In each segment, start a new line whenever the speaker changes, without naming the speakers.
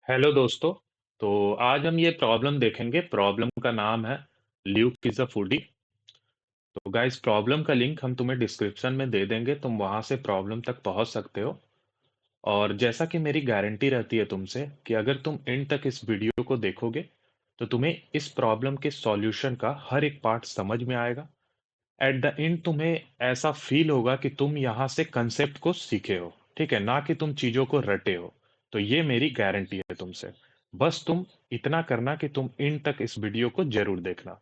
Hello दोस्तों। तो आज हम ये प्रॉब्लम देखेंगे। प्रॉब्लम का नाम है ल्यूक इज अ फूडी। तो गाइस, प्रॉब्लम का लिंक हम तुम्हें डिस्क्रिप्शन में दे देंगे, तुम वहां से प्रॉब्लम तक पहुंच सकते हो। और जैसा कि मेरी गारंटी रहती है तुमसे कि अगर तुम एंड तक इस वीडियो को देखोगे तो तुम्हें इस प्रॉब्लम के सॉल्यूशन का हर एक पार्ट समझ में आएगा। एट द एंड तुम्हें ऐसा फील होगा कि तुम यहाँ से कंसेप्ट को सीखे हो, ठीक है, ना कि तुम चीजों को रटे हो। तो ये मेरी गारंटी है तुमसे। बस तुम इतना करना कि तुम इन तक इस वीडियो को जरूर देखना।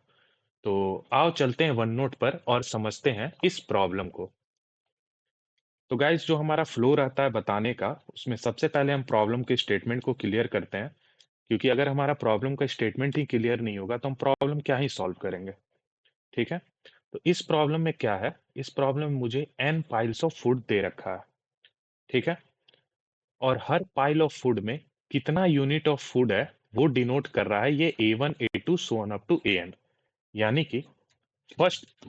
तो आओ चलते हैं वन नोट पर और समझते हैं इस प्रॉब्लम को। तो गाइस, जो हमारा फ्लो रहता है बताने का, उसमें सबसे पहले हम प्रॉब्लम के स्टेटमेंट को क्लियर करते हैं। क्योंकि अगर हमारा प्रॉब्लम का स्टेटमेंट ही क्लियर नहीं होगा तो हम प्रॉब्लम क्या ही सॉल्व करेंगे। ठीक है। तो इस प्रॉब्लम में क्या है, इस प्रॉब्लम में मुझे एन पाइल्स ऑफ फूड दे रखा है। ठीक है। और हर पाइल ऑफ फूड में कितना यूनिट ऑफ फूड है वो डिनोट कर रहा है ये A1 A2 so on up to AN। यानी कि फर्स्ट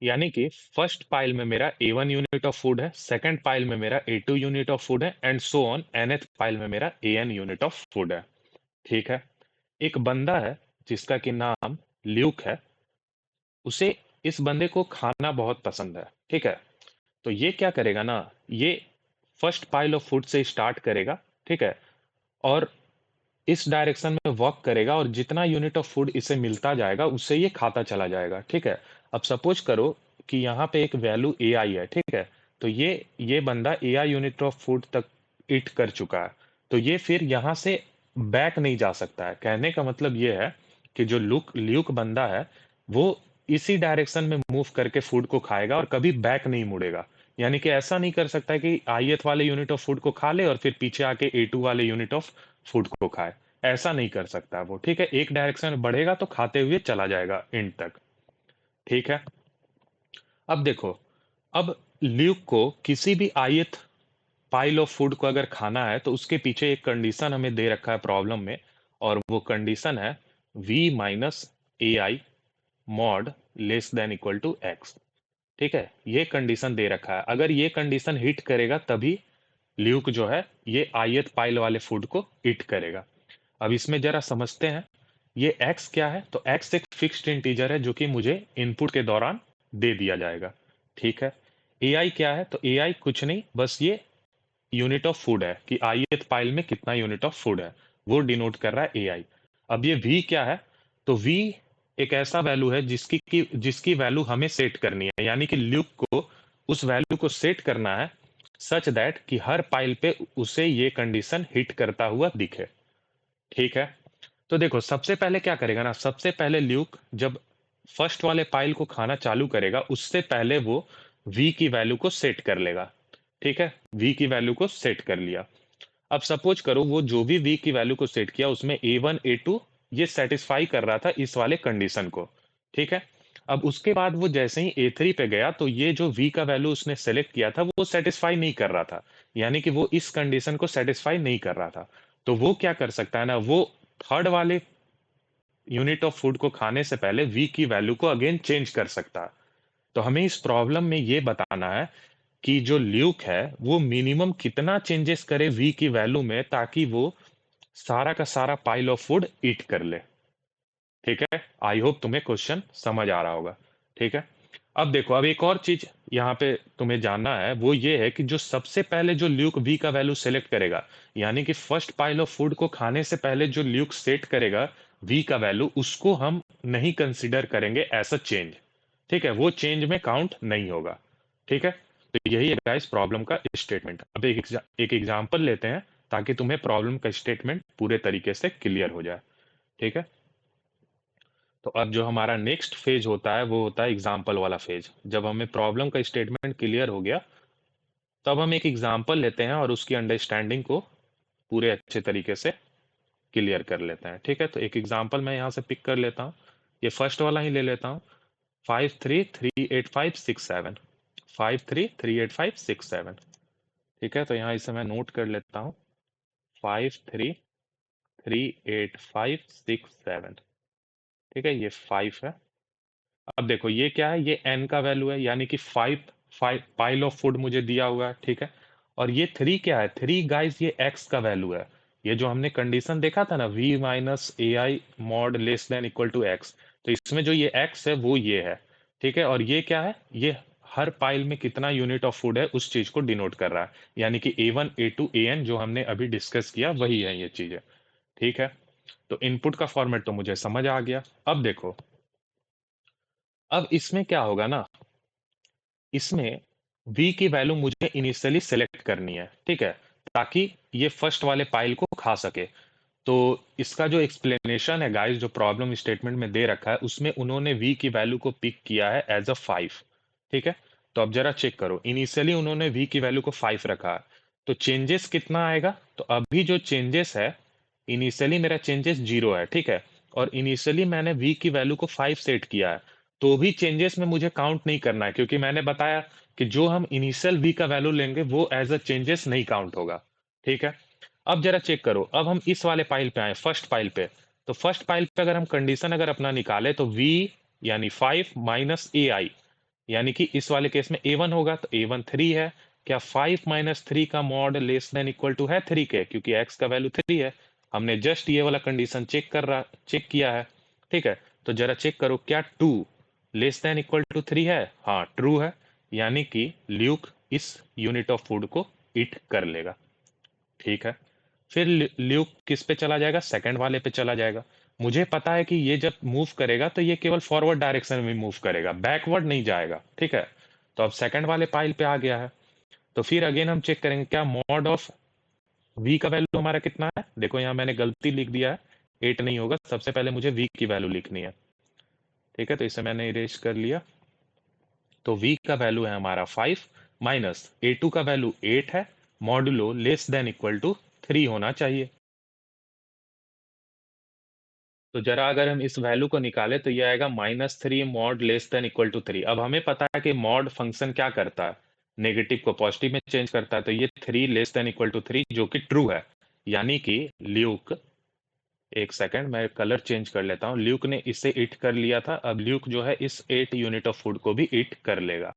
यानी कि फर्स्ट पाइल में मेरा A1 यूनिट ऑफ फूड है, सेकंड पाइल में मेरा A2 यूनिट ऑफ फूड है, and so on nth pile में मेरा AN यूनिट ऑफ फूड है। ठीक है। एक बंदा है जिसका कि नाम ल्यूक है। उसे इस बंदे को खाना बहुत पसंद है। ठीक है। तो ये क्या करेगा ना, ये फर्स्ट पाइल ऑफ फूड से स्टार्ट करेगा। ठीक है। और इस डायरेक्शन में वॉक करेगा और जितना यूनिट ऑफ फूड इसे मिलता जाएगा उससे ये खाता चला जाएगा। ठीक है। अब सपोज करो कि यहाँ पे एक वैल्यू AI है। ठीक है। तो ये बंदा AI यूनिट ऑफ फूड तक ईट कर चुका है। तो ये फिर यहाँ से बैक नहीं जा सकता है। कहने का मतलब ये है कि जो ल्यूक बंदा है वो इसी डायरेक्शन में मूव करके फूड को खाएगा और कभी बैक नहीं मुड़ेगा। यानी कि ऐसा नहीं कर सकता कि IH वाले यूनिट ऑफ फूड को खा ले और फिर पीछे आके A2 वाले यूनिट ऑफ फूड को खाए। ऐसा नहीं कर सकता वो। ठीक है। एक डायरेक्शन में बढ़ेगा तो खाते हुए चला जाएगा एंड तक। ठीक है। अब देखो, अब ल्यूक को किसी भी ith पाइल ऑफ फूड को अगर खाना है तो उसके पीछे एक कंडीशन हमें दे रखा है प्रॉब्लम में। और वो कंडीशन है V minus AI mod less than equal to X। ठीक है। ये कंडीशन दे रखा है, अगर ये कंडीशन हिट करेगा तभी ल्यूक जो है ये ith पाइल वाले फूड को हिट करेगा। अब इसमें जरा समझते हैं। ये x क्या है, तो x एक फिक्स्ड इंटीजर है जो कि मुझे इनपुट के दौरान दे दिया जाएगा। ठीक है। AI क्या है, तो AI कुछ नहीं, बस ये यूनिट ऑफ फूड है कि ith पाइल में कितना यूनिट ऑफ फूड है, वो डिनोट कर रहा है AI। अब ये V क्या है, तो V एक ऐसा वैल्यू है जिसकी वैल्यू हमें सेट करनी है। यानी कि ल्यूक को उस वैल्यू को सेट करना है सच दैट कि हर पाइल पे उसे ये कंडीशन हिट करता हुआ दिखे। ठीक है। तो देखो, सबसे पहले क्या करेगा ना, सबसे पहले ल्यूक जब फर्स्ट वाले पाइल को खाना चालू करेगा उससे पहले वो V की वैल्यू को सेट कर लेगा। ठीक है। V की वैल्यू को सेट कर लिया। अब सपोज करो वो जो भी V की वैल्यू को सेट किया उसमें A1 A2 ये सेटिस्फाई कर रहा था इस वाले कंडीशन को। ठीक है। अब उसके बाद वो जैसे ही A3 पे गया तो ये जो V का वैल्यू उसने सेलेक्ट किया था वो सेटिस्फाई नहीं कर रहा था। यानी कि वो इस कंडीशन को सेटिस्फाई नहीं कर रहा था। तो वो क्या कर सकता है ना, वो थर्ड वाले यूनिट ऑफ फूड को खाने से पहले V की वैल्यू को अगेन चेंज कर सकता है। तो हमें इस प्रॉब्लम में ये बताना है कि जो ल्यूक है वो मिनिमम कितना चेंजेस करे V की वैल्यू में ताकि वो सारा का सारा पाइल ऑफ फूड ईट कर ले। ठीक है। आई होप तुम्हें क्वेश्चन समझ आ रहा होगा। ठीक है। अब देखो, अब एक और चीज यहाँ पे तुम्हें जानना है, वो ये है कि जो सबसे पहले जो ल्यूक V का वैल्यू सेलेक्ट करेगा, यानी कि फर्स्ट पाइल ऑफ फूड को खाने से पहले जो ल्यूक सेट करेगा V का वैल्यू, उसको हम नहीं कंसिडर करेंगे ऐसा चेंज। ठीक है। वो चेंज में काउंट नहीं होगा। ठीक है। तो यही है गाइस प्रॉब्लम का स्टेटमेंट। अब एक एग्जांपल लेते हैं ताकि तुम्हें प्रॉब्लम का स्टेटमेंट पूरे तरीके से क्लियर हो जाए। ठीक है। तो अब जो हमारा नेक्स्ट फेज होता है वो होता है एग्जाम्पल वाला फेज। जब हमें प्रॉब्लम का स्टेटमेंट क्लियर हो गया तब हम एक एग्जाम्पल लेते हैं और उसकी अंडरस्टैंडिंग को पूरे अच्छे तरीके से क्लियर कर लेते हैं। ठीक है। तो एक एग्जाम्पल मैं यहाँ से पिक कर लेता हूँ। ये फर्स्ट वाला ही ले लेता हूँ। 533856 533856। ठीक है। तो यहाँ इसे मैं नोट कर लेता हूँ। 533856। ठीक है, ये 5 है। अब देखो ये क्या है, ये n का वैल्यू है, यानी कि 5 पाइल ऑफ फूड मुझे दिया हुआ है, ठीक है। और ये 3 क्या है, 3 गाइस ये x का वैल्यू है। ये जो हमने कंडीशन देखा था ना, v minus A I mod less than equal to X, तो इसमें जो ये x है वो ये है, ठीक है। और ये क्या है, ये हर पाइल में कितना यूनिट ऑफ फूड है उस चीज को डिनोट कर रहा है, यानी कि A1 A2 AN जो हमने अभी डिस्कस किया वही है ये चीजें, ठीक है। तो इनपुट का फॉर्मेट तो मुझे समझ आ गया। अब देखो, अब इसमें क्या होगा ना, इसमें v की वैल्यू मुझे इनिशियली सेलेक्ट करनी है, ठीक है, ताकि ये फर्स्ट वाले पाइल को खा सके। तो इसका जो एक्सप्लेनेशन है गाइस, जो प्रॉब्लम स्टेटमेंट में दे रखा है उसमें उन्होंने v की वैल्यू को पिक किया है एज अ 5, ठीक है। तो अब जरा चेक करो, इनिशियली उन्होंने v की वैल्यू को 5 रखा है, तो चेंजेस कितना आएगा, तो अभी जो चेंजेस है, इनिशियली मेरा चेंजेस 0 है, ठीक है। और इनिशियली मैंने v की वैल्यू को 5 सेट किया है, तो भी चेंजेस में मुझे काउंट नहीं करना है, क्योंकि मैंने बताया कि जो हम इनिशियल v का वैल्यू लेंगे वो एज अ चेंजेस नहीं काउंट होगा, ठीक है। अब जरा चेक करो, अब हम इस वाले पाइल पे आए, फर्स्ट पाइल पे। तो फर्स्ट पाइल पे अगर हम कंडीशन अगर अपना निकाले तो v यानी 5 माइनस ए आई, यानी कि इस वाले केस में A1 होगा, तो A1 3 है। क्या 5 माइनस 3 का mod less than equal to है 3 के, क्योंकि x का वैल्यू 3 है। हमने जस्ट ये वाला कंडीशन चेक किया है, ठीक है। तो जरा चेक करो, क्या 2 लेस देन इक्वल टू 3 है, हाँ ट्रू है, यानी कि ल्यूक इस यूनिट ऑफ फूड को ईट कर लेगा, ठीक है। फिर ल्यूक किस पे चला जाएगा, सेकंड वाले पे चला जाएगा। मुझे पता है कि ये जब मूव करेगा तो ये केवल फॉरवर्ड डायरेक्शन में मूव करेगा, बैकवर्ड नहीं जाएगा, ठीक है। तो अब सेकंड वाले पाइल पे आ गया है। तो फिर अगेन हम चेक करेंगे, क्या मॉड ऑफ v का वैल्यू हमारा कितना है। देखो यहाँ मैंने गलती लिख दिया है, 8 नहीं होगा, सबसे पहले मुझे v की वैल्यू लिखनी है, ठीक है। तो इसे मैंने इरेज कर लिया। तो v का वैल्यू है हमारा 5 माइनस A2 का वैल्यू 8 है, modulo less than equal to 3 होना चाहिए। तो जरा अगर हम इस वैल्यू को निकालें तो ये आएगा -3 mod less than equal to 3। अब हमें पता है कि मॉड फंक्शन क्या करता है, नेगेटिव को पॉजिटिव में चेंज करता है, तो ये 3 लेस देन इक्वल टू 3 जो कि ट्रू है, यानी कि ल्यूक, एक सेकंड मैं कलर चेंज कर लेता हूँ, ल्यूक ने इसे ईट कर लिया था, अब ल्यूक जो है इस 8 यूनिट ऑफ फूड को भी ईट कर लेगा,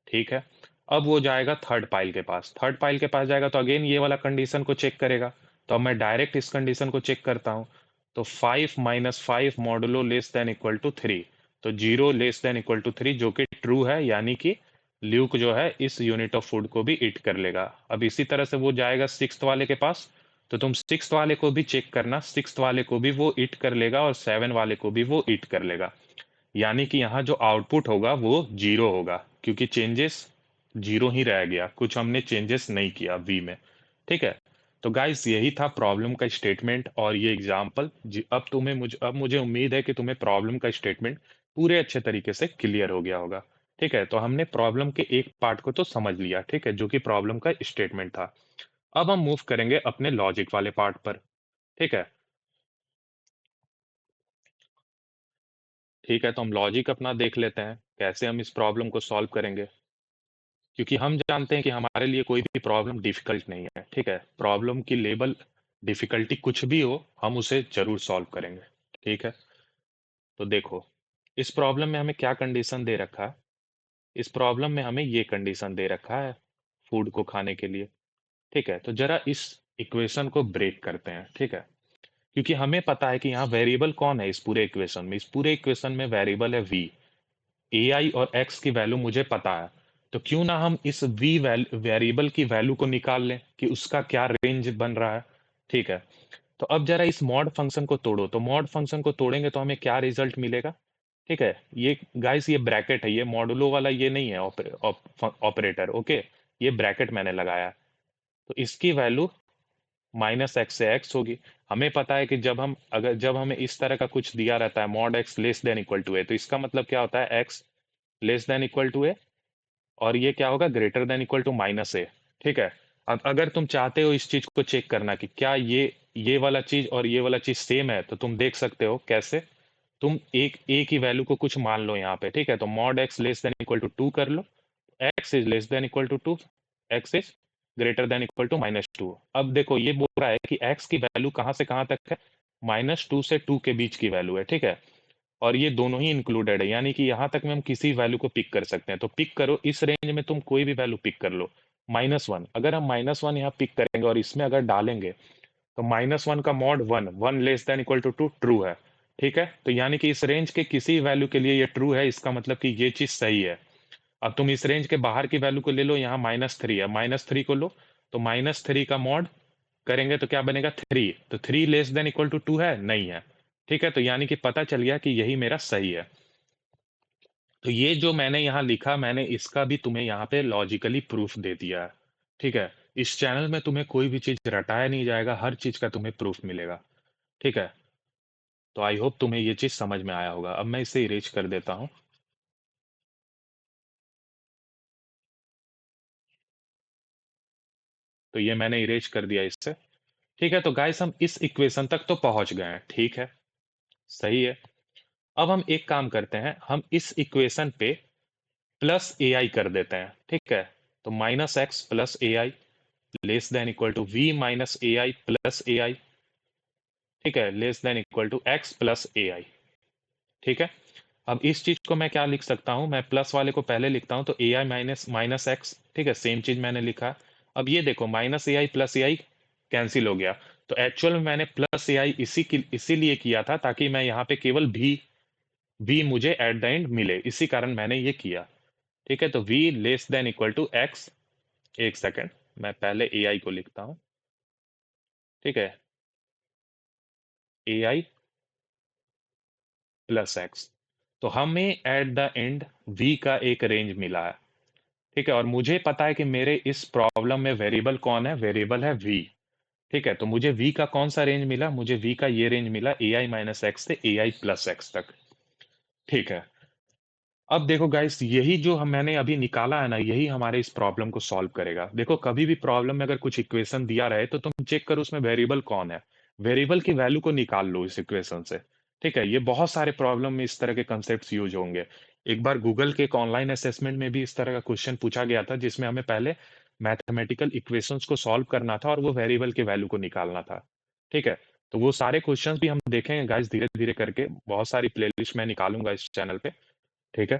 ठीक है। अब वो जाएगा थर्ड पाइल के पास, थर्ड पाइल के पास जाएगा तो अगेन ये वाला कंडीशन को चेक करेगा। तो अब मैं डायरेक्ट इस कंडीशन को चेक करता हूँ। तो 5 minus 5 modulo less than equal to 3, तो 0 लेस देन इक्वल टू 3 जो कि ट्रू है, यानी कि ल्यूक जो है इस यूनिट ऑफ फूड को भी ईट कर लेगा। अब इसी तरह से वो जाएगा सिक्स्थ वाले के पास, तो तुम सिक्स्थ वाले को भी चेक करना, सिक्स्थ वाले को भी वो ईट कर लेगा और 7 वाले को भी वो ईट कर लेगा, यानी कि यहाँ जो आउटपुट होगा वो 0 होगा, क्योंकि चेंजेस 0 ही रह गया, कुछ हमने चेंजेस नहीं किया वी में, ठीक है। तो गाइस यही था प्रॉब्लम का स्टेटमेंट और ये एग्जाम्पल। अब मुझे उम्मीद है कि तुम्हें प्रॉब्लम का स्टेटमेंट पूरे अच्छे तरीके से क्लियर हो गया होगा, ठीक है। तो हमने प्रॉब्लम के एक पार्ट को तो समझ लिया, ठीक है, जो कि प्रॉब्लम का स्टेटमेंट था। अब हम मूव करेंगे अपने लॉजिक वाले पार्ट पर, ठीक है। ठीक है, तो हम लॉजिक अपना देख लेते हैं कैसे हम इस प्रॉब्लम को सॉल्व करेंगे, क्योंकि हम जानते हैं कि हमारे लिए कोई भी प्रॉब्लम डिफिकल्ट नहीं है, ठीक है। प्रॉब्लम की लेवल डिफिकल्टी कुछ भी हो हम उसे जरूर सॉल्व करेंगे, ठीक है। तो देखो, इस प्रॉब्लम में हमें क्या कंडीशन दे रखा है, इस प्रॉब्लम में हमें ये कंडीशन दे रखा है फूड को खाने के लिए, ठीक है। तो जरा इस इक्वेशन को ब्रेक करते हैं, ठीक है, क्योंकि हमें पता है कि यहाँ वेरिएबल कौन है इस पूरे इक्वेशन में, इस पूरे इक्वेशन में वेरिएबल है v, ए आई और एक्स की वैल्यू मुझे पता है, तो क्यों ना हम इस वी वेरिएबल की वैल्यू को निकाल लें कि उसका क्या रेंज बन रहा है, ठीक है। तो अब जरा इस मॉड फंक्शन को तोड़ो, तो मॉड फंक्शन को तोड़ेंगे तो हमें क्या रिजल्ट मिलेगा, ठीक है। ये गाइस ये ब्रैकेट है, ये मॉडुलो वाला ये नहीं है ऑपरेटर, ओके, ये ब्रैकेट मैंने लगाया है। तो इसकी वैल्यू -x से x होगी। हमें पता है कि जब हमें इस तरह का कुछ दिया रहता है mod x less than equal to A, तो इसका मतलब क्या होता है, x less than equal to A, और ये क्या होगा, greater than equal to -a, ठीक है। अब अगर तुम चाहते हो इस चीज को चेक करना कि क्या ये वाला चीज और ये वाला चीज सेम है, तो तुम देख सकते हो कैसे, तुम एक ए की वैल्यू को कुछ मान लो यहाँ पे, ठीक है। तो mod x less than equal to 2 कर लो, x is less than equal to 2, x is greater than equal to -2। अब देखो ये बोल रहा है कि x की वैल्यू कहाँ से कहाँ तक है, -2 से 2 के बीच की वैल्यू है, ठीक है। और ये दोनों ही इंक्लूडेड है, यानी कि यहाँ तक में हम किसी वैल्यू को पिक कर सकते हैं। तो पिक करो, इस रेंज में तुम कोई भी वैल्यू पिक कर लो। -1, अगर हम -1 यहाँ पिक करेंगे और इसमें अगर डालेंगे तो -1 का mod 1, 1 less than equal to 2 true है। ठीक है, तो यानी कि इस रेंज के किसी वैल्यू के लिए ये ट्रू है, इसका मतलब कि ये चीज सही है। अब तुम इस रेंज के बाहर की वैल्यू को ले लो, यहाँ -3 है, -3 को लो, तो -3 का मॉड करेंगे तो क्या बनेगा 3, तो 3 लेस देन इक्वल टू 2 है, नहीं है। ठीक है, तो यानी कि पता चल गया कि यही मेरा सही है। तो ये जो मैंने यहाँ लिखा, मैंने इसका भी तुम्हें यहाँ पे लॉजिकली प्रूफ दे दिया है। ठीक है, इस चैनल में तुम्हें कोई भी चीज रटाया नहीं जाएगा, हर चीज का तुम्हें प्रूफ मिलेगा। ठीक है, तो आई होप तुम्हें ये चीज समझ में आया होगा। अब मैं इसे इरेज कर देता हूँ। तो ये मैंने इरेज कर दिया इससे। ठीक है, तो गाइस हम इस इक्वेशन तक तो पहुंच गए हैं। ठीक है, सही है। अब हम एक काम करते हैं, हम इस इक्वेशन पे प्लस ए आई कर देते हैं। ठीक है, तो -x plus A I less than equal to v minus A I plus A I. ठीक है, less than equal to x plus A I. ठीक है, अब इस चीज को मैं क्या लिख सकता हूं, मैं प्लस वाले को पहले लिखता हूं, तो ए आई माइनस माइनस एक्स। ठीक है, सेम चीज मैंने लिखा। अब ये देखो, minus A I plus A I cancel हो गया। तो एक्चुअल में मैंने प्लस ए आई इसीलिए किया था ताकि मैं यहाँ पे केवल भी मुझे एट द एंड मिले, इसी कारण मैंने ये किया। ठीक है, तो v less than equal to x। एक सेकेंड, मैं पहले ए आई को लिखता हूँ। ठीक है, ए आई प्लस एक्स। तो हमें एट द एंड v का एक रेंज मिला है। ठीक है, और मुझे पता है कि मेरे इस प्रॉब्लम में वेरिएबल कौन है, वेरिएबल है v। ठीक है, तो मुझे v का कौन सा रेंज मिला, मुझे v का ये रेंज मिला ए आई माइनस एक्स से ए आई प्लस एक्स तक। ठीक है, अब देखो गाइस, यही जो मैंने अभी निकाला है ना, यही हमारे इस प्रॉब्लम को सॉल्व करेगा। देखो, कभी भी प्रॉब्लम में अगर कुछ इक्वेशन दिया रहे तो तुम चेक करो उसमें वेरिएबल कौन है, वेरिएबल की वैल्यू को निकाल लो इस इक्वेशन से। ठीक है, ये बहुत सारे प्रॉब्लम में इस तरह के कंसेप्ट यूज होंगे। एक बार गूगल के एक ऑनलाइन असेसमेंट में भी इस तरह का क्वेश्चन पूछा गया था, जिसमें हमें पहले मैथमेटिकल इक्वेशंस को सॉल्व करना था और वो वेरिएबल के वैल्यू को निकालना था। ठीक है, तो वो सारे क्वेश्चंस भी हम देखेंगे गाइस धीरे धीरे करके, बहुत सारी प्लेलिस्ट मैं निकालूंगा इस चैनल पे। ठीक है,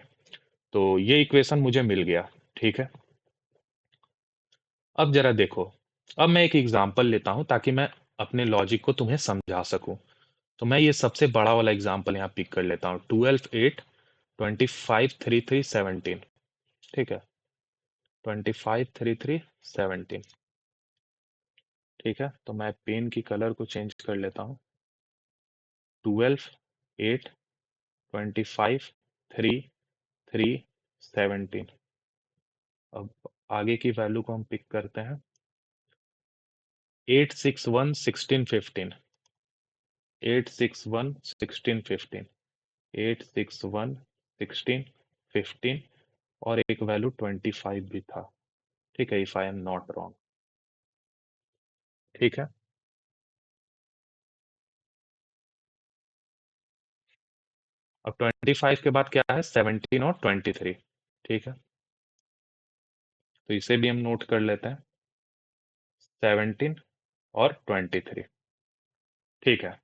तो ये इक्वेशन मुझे मिल गया। ठीक है, अब जरा देखो, अब मैं एक एग्जांपल लेता हूं ताकि मैं अपने लॉजिक को तुम्हें समझा सकूं। तो मैं ये सबसे बड़ा वाला एग्जांपल यहाँ पिक कर लेता हूँ, 12 8 25 33 17। ठीक है, 25 33 17। ठीक है, तो मैं पेन की कलर को चेंज कर लेता हूँ। 12 8 25 3 3 17। अब आगे की वैल्यू को हम पिक करते हैं, 8 6 1 16 15। 8 6 1 16 15। 8 6 1 16 15, और एक वैल्यू 25 भी था। ठीक है, if I am not wrong. ठीक है, अब 25 के बाद क्या है, 17 और 23। ठीक है, तो इसे भी हम नोट कर लेते हैं, 17 और 23। ठीक है,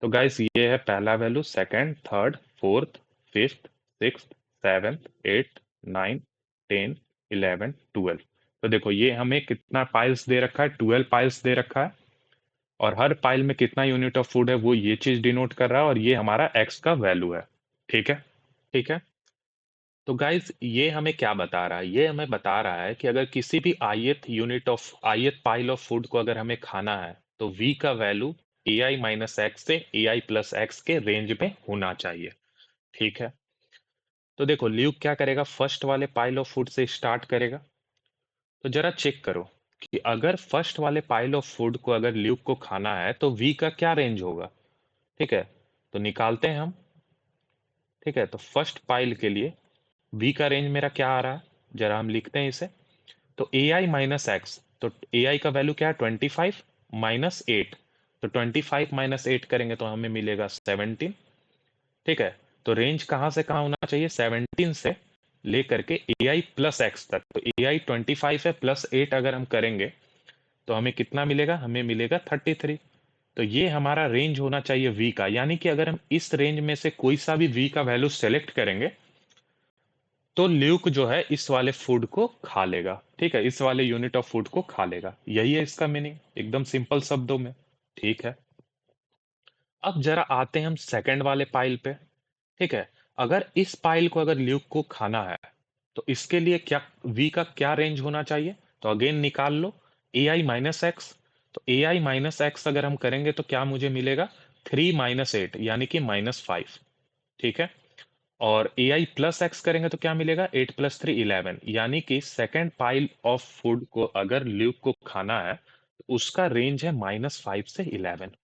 तो गाइस ये है पहला value, second, third, fourth, fifth, sixth, seventh, eighth, ninth, 10, 11, 12। तो देखो, ये हमें कितना पाइल्स दे रखा है, 12 पाइल्स दे रखा है। और हर पाइल में कितना यूनिट ऑफ फूड है वो ये चीज डिनोट कर रहा है, और ये हमारा एक्स का वैल्यू है। ठीक है, ठीक है, तो गाइज ये हमें क्या बता रहा है, ये हमें बता रहा है कि अगर किसी भी ith पाइल ऑफ फूड को अगर हमें खाना है, तो v का वैल्यू ए आई माइनस एक्स से ए आई प्लस एक्स के रेंज में होना चाहिए। ठीक है, तो देखो ल्यूक क्या करेगा, फर्स्ट वाले पाइल ऑफ फूड से स्टार्ट करेगा। तो जरा चेक करो कि अगर फर्स्ट वाले पाइल ऑफ फूड को अगर ल्यूक को खाना है तो v का क्या रेंज होगा। ठीक है, तो निकालते हैं हम। ठीक है, तो फर्स्ट पाइल के लिए v का रेंज मेरा क्या आ रहा है, जरा हम लिखते हैं इसे। तो ए आई माइनस एक्स, तो ए आई का वैल्यू क्या है, 25 माइनस 8। तो 25 माइनस 8 करेंगे तो हमें मिलेगा 17। ठीक है, तो रेंज कहाँ से कहाँ होना चाहिए, 17 से लेकर के ए आई प्लस एक्स तक। तो ए आई 25 है, प्लस 8 अगर हम करेंगे तो हमें कितना मिलेगा, हमें मिलेगा 33। तो ये हमारा रेंज होना चाहिए v का, यानी कि अगर हम इस रेंज में से कोई सा भी v का वैल्यू सेलेक्ट करेंगे तो ल्यूक जो है इस वाले फूड को खा लेगा। ठीक है, इस वाले यूनिट ऑफ फूड को खा लेगा, यही है इसका मीनिंग, एकदम सिंपल शब्दों में। ठीक है, अब जरा आते हैं हम सेकंड वाले पाइल पे। ठीक है, अगर इस पाइल को अगर ल्यूक को खाना है तो इसके लिए क्या v का क्या रेंज होना चाहिए? तो अगेन निकाल लो ए आई माइनस एक्स। तो ए आई माइनस एक्स अगर हम करेंगे तो क्या मुझे मिलेगा? 3 - 8 यानी कि -5। ठीक है, और ए आई प्लस एक्स करेंगे तो क्या मिलेगा? 8 + 3 11, यानी कि सेकेंड पाइल ऑफ फूड को अगर ल्यूक को खाना है तो उसका रेंज है -5 से 11।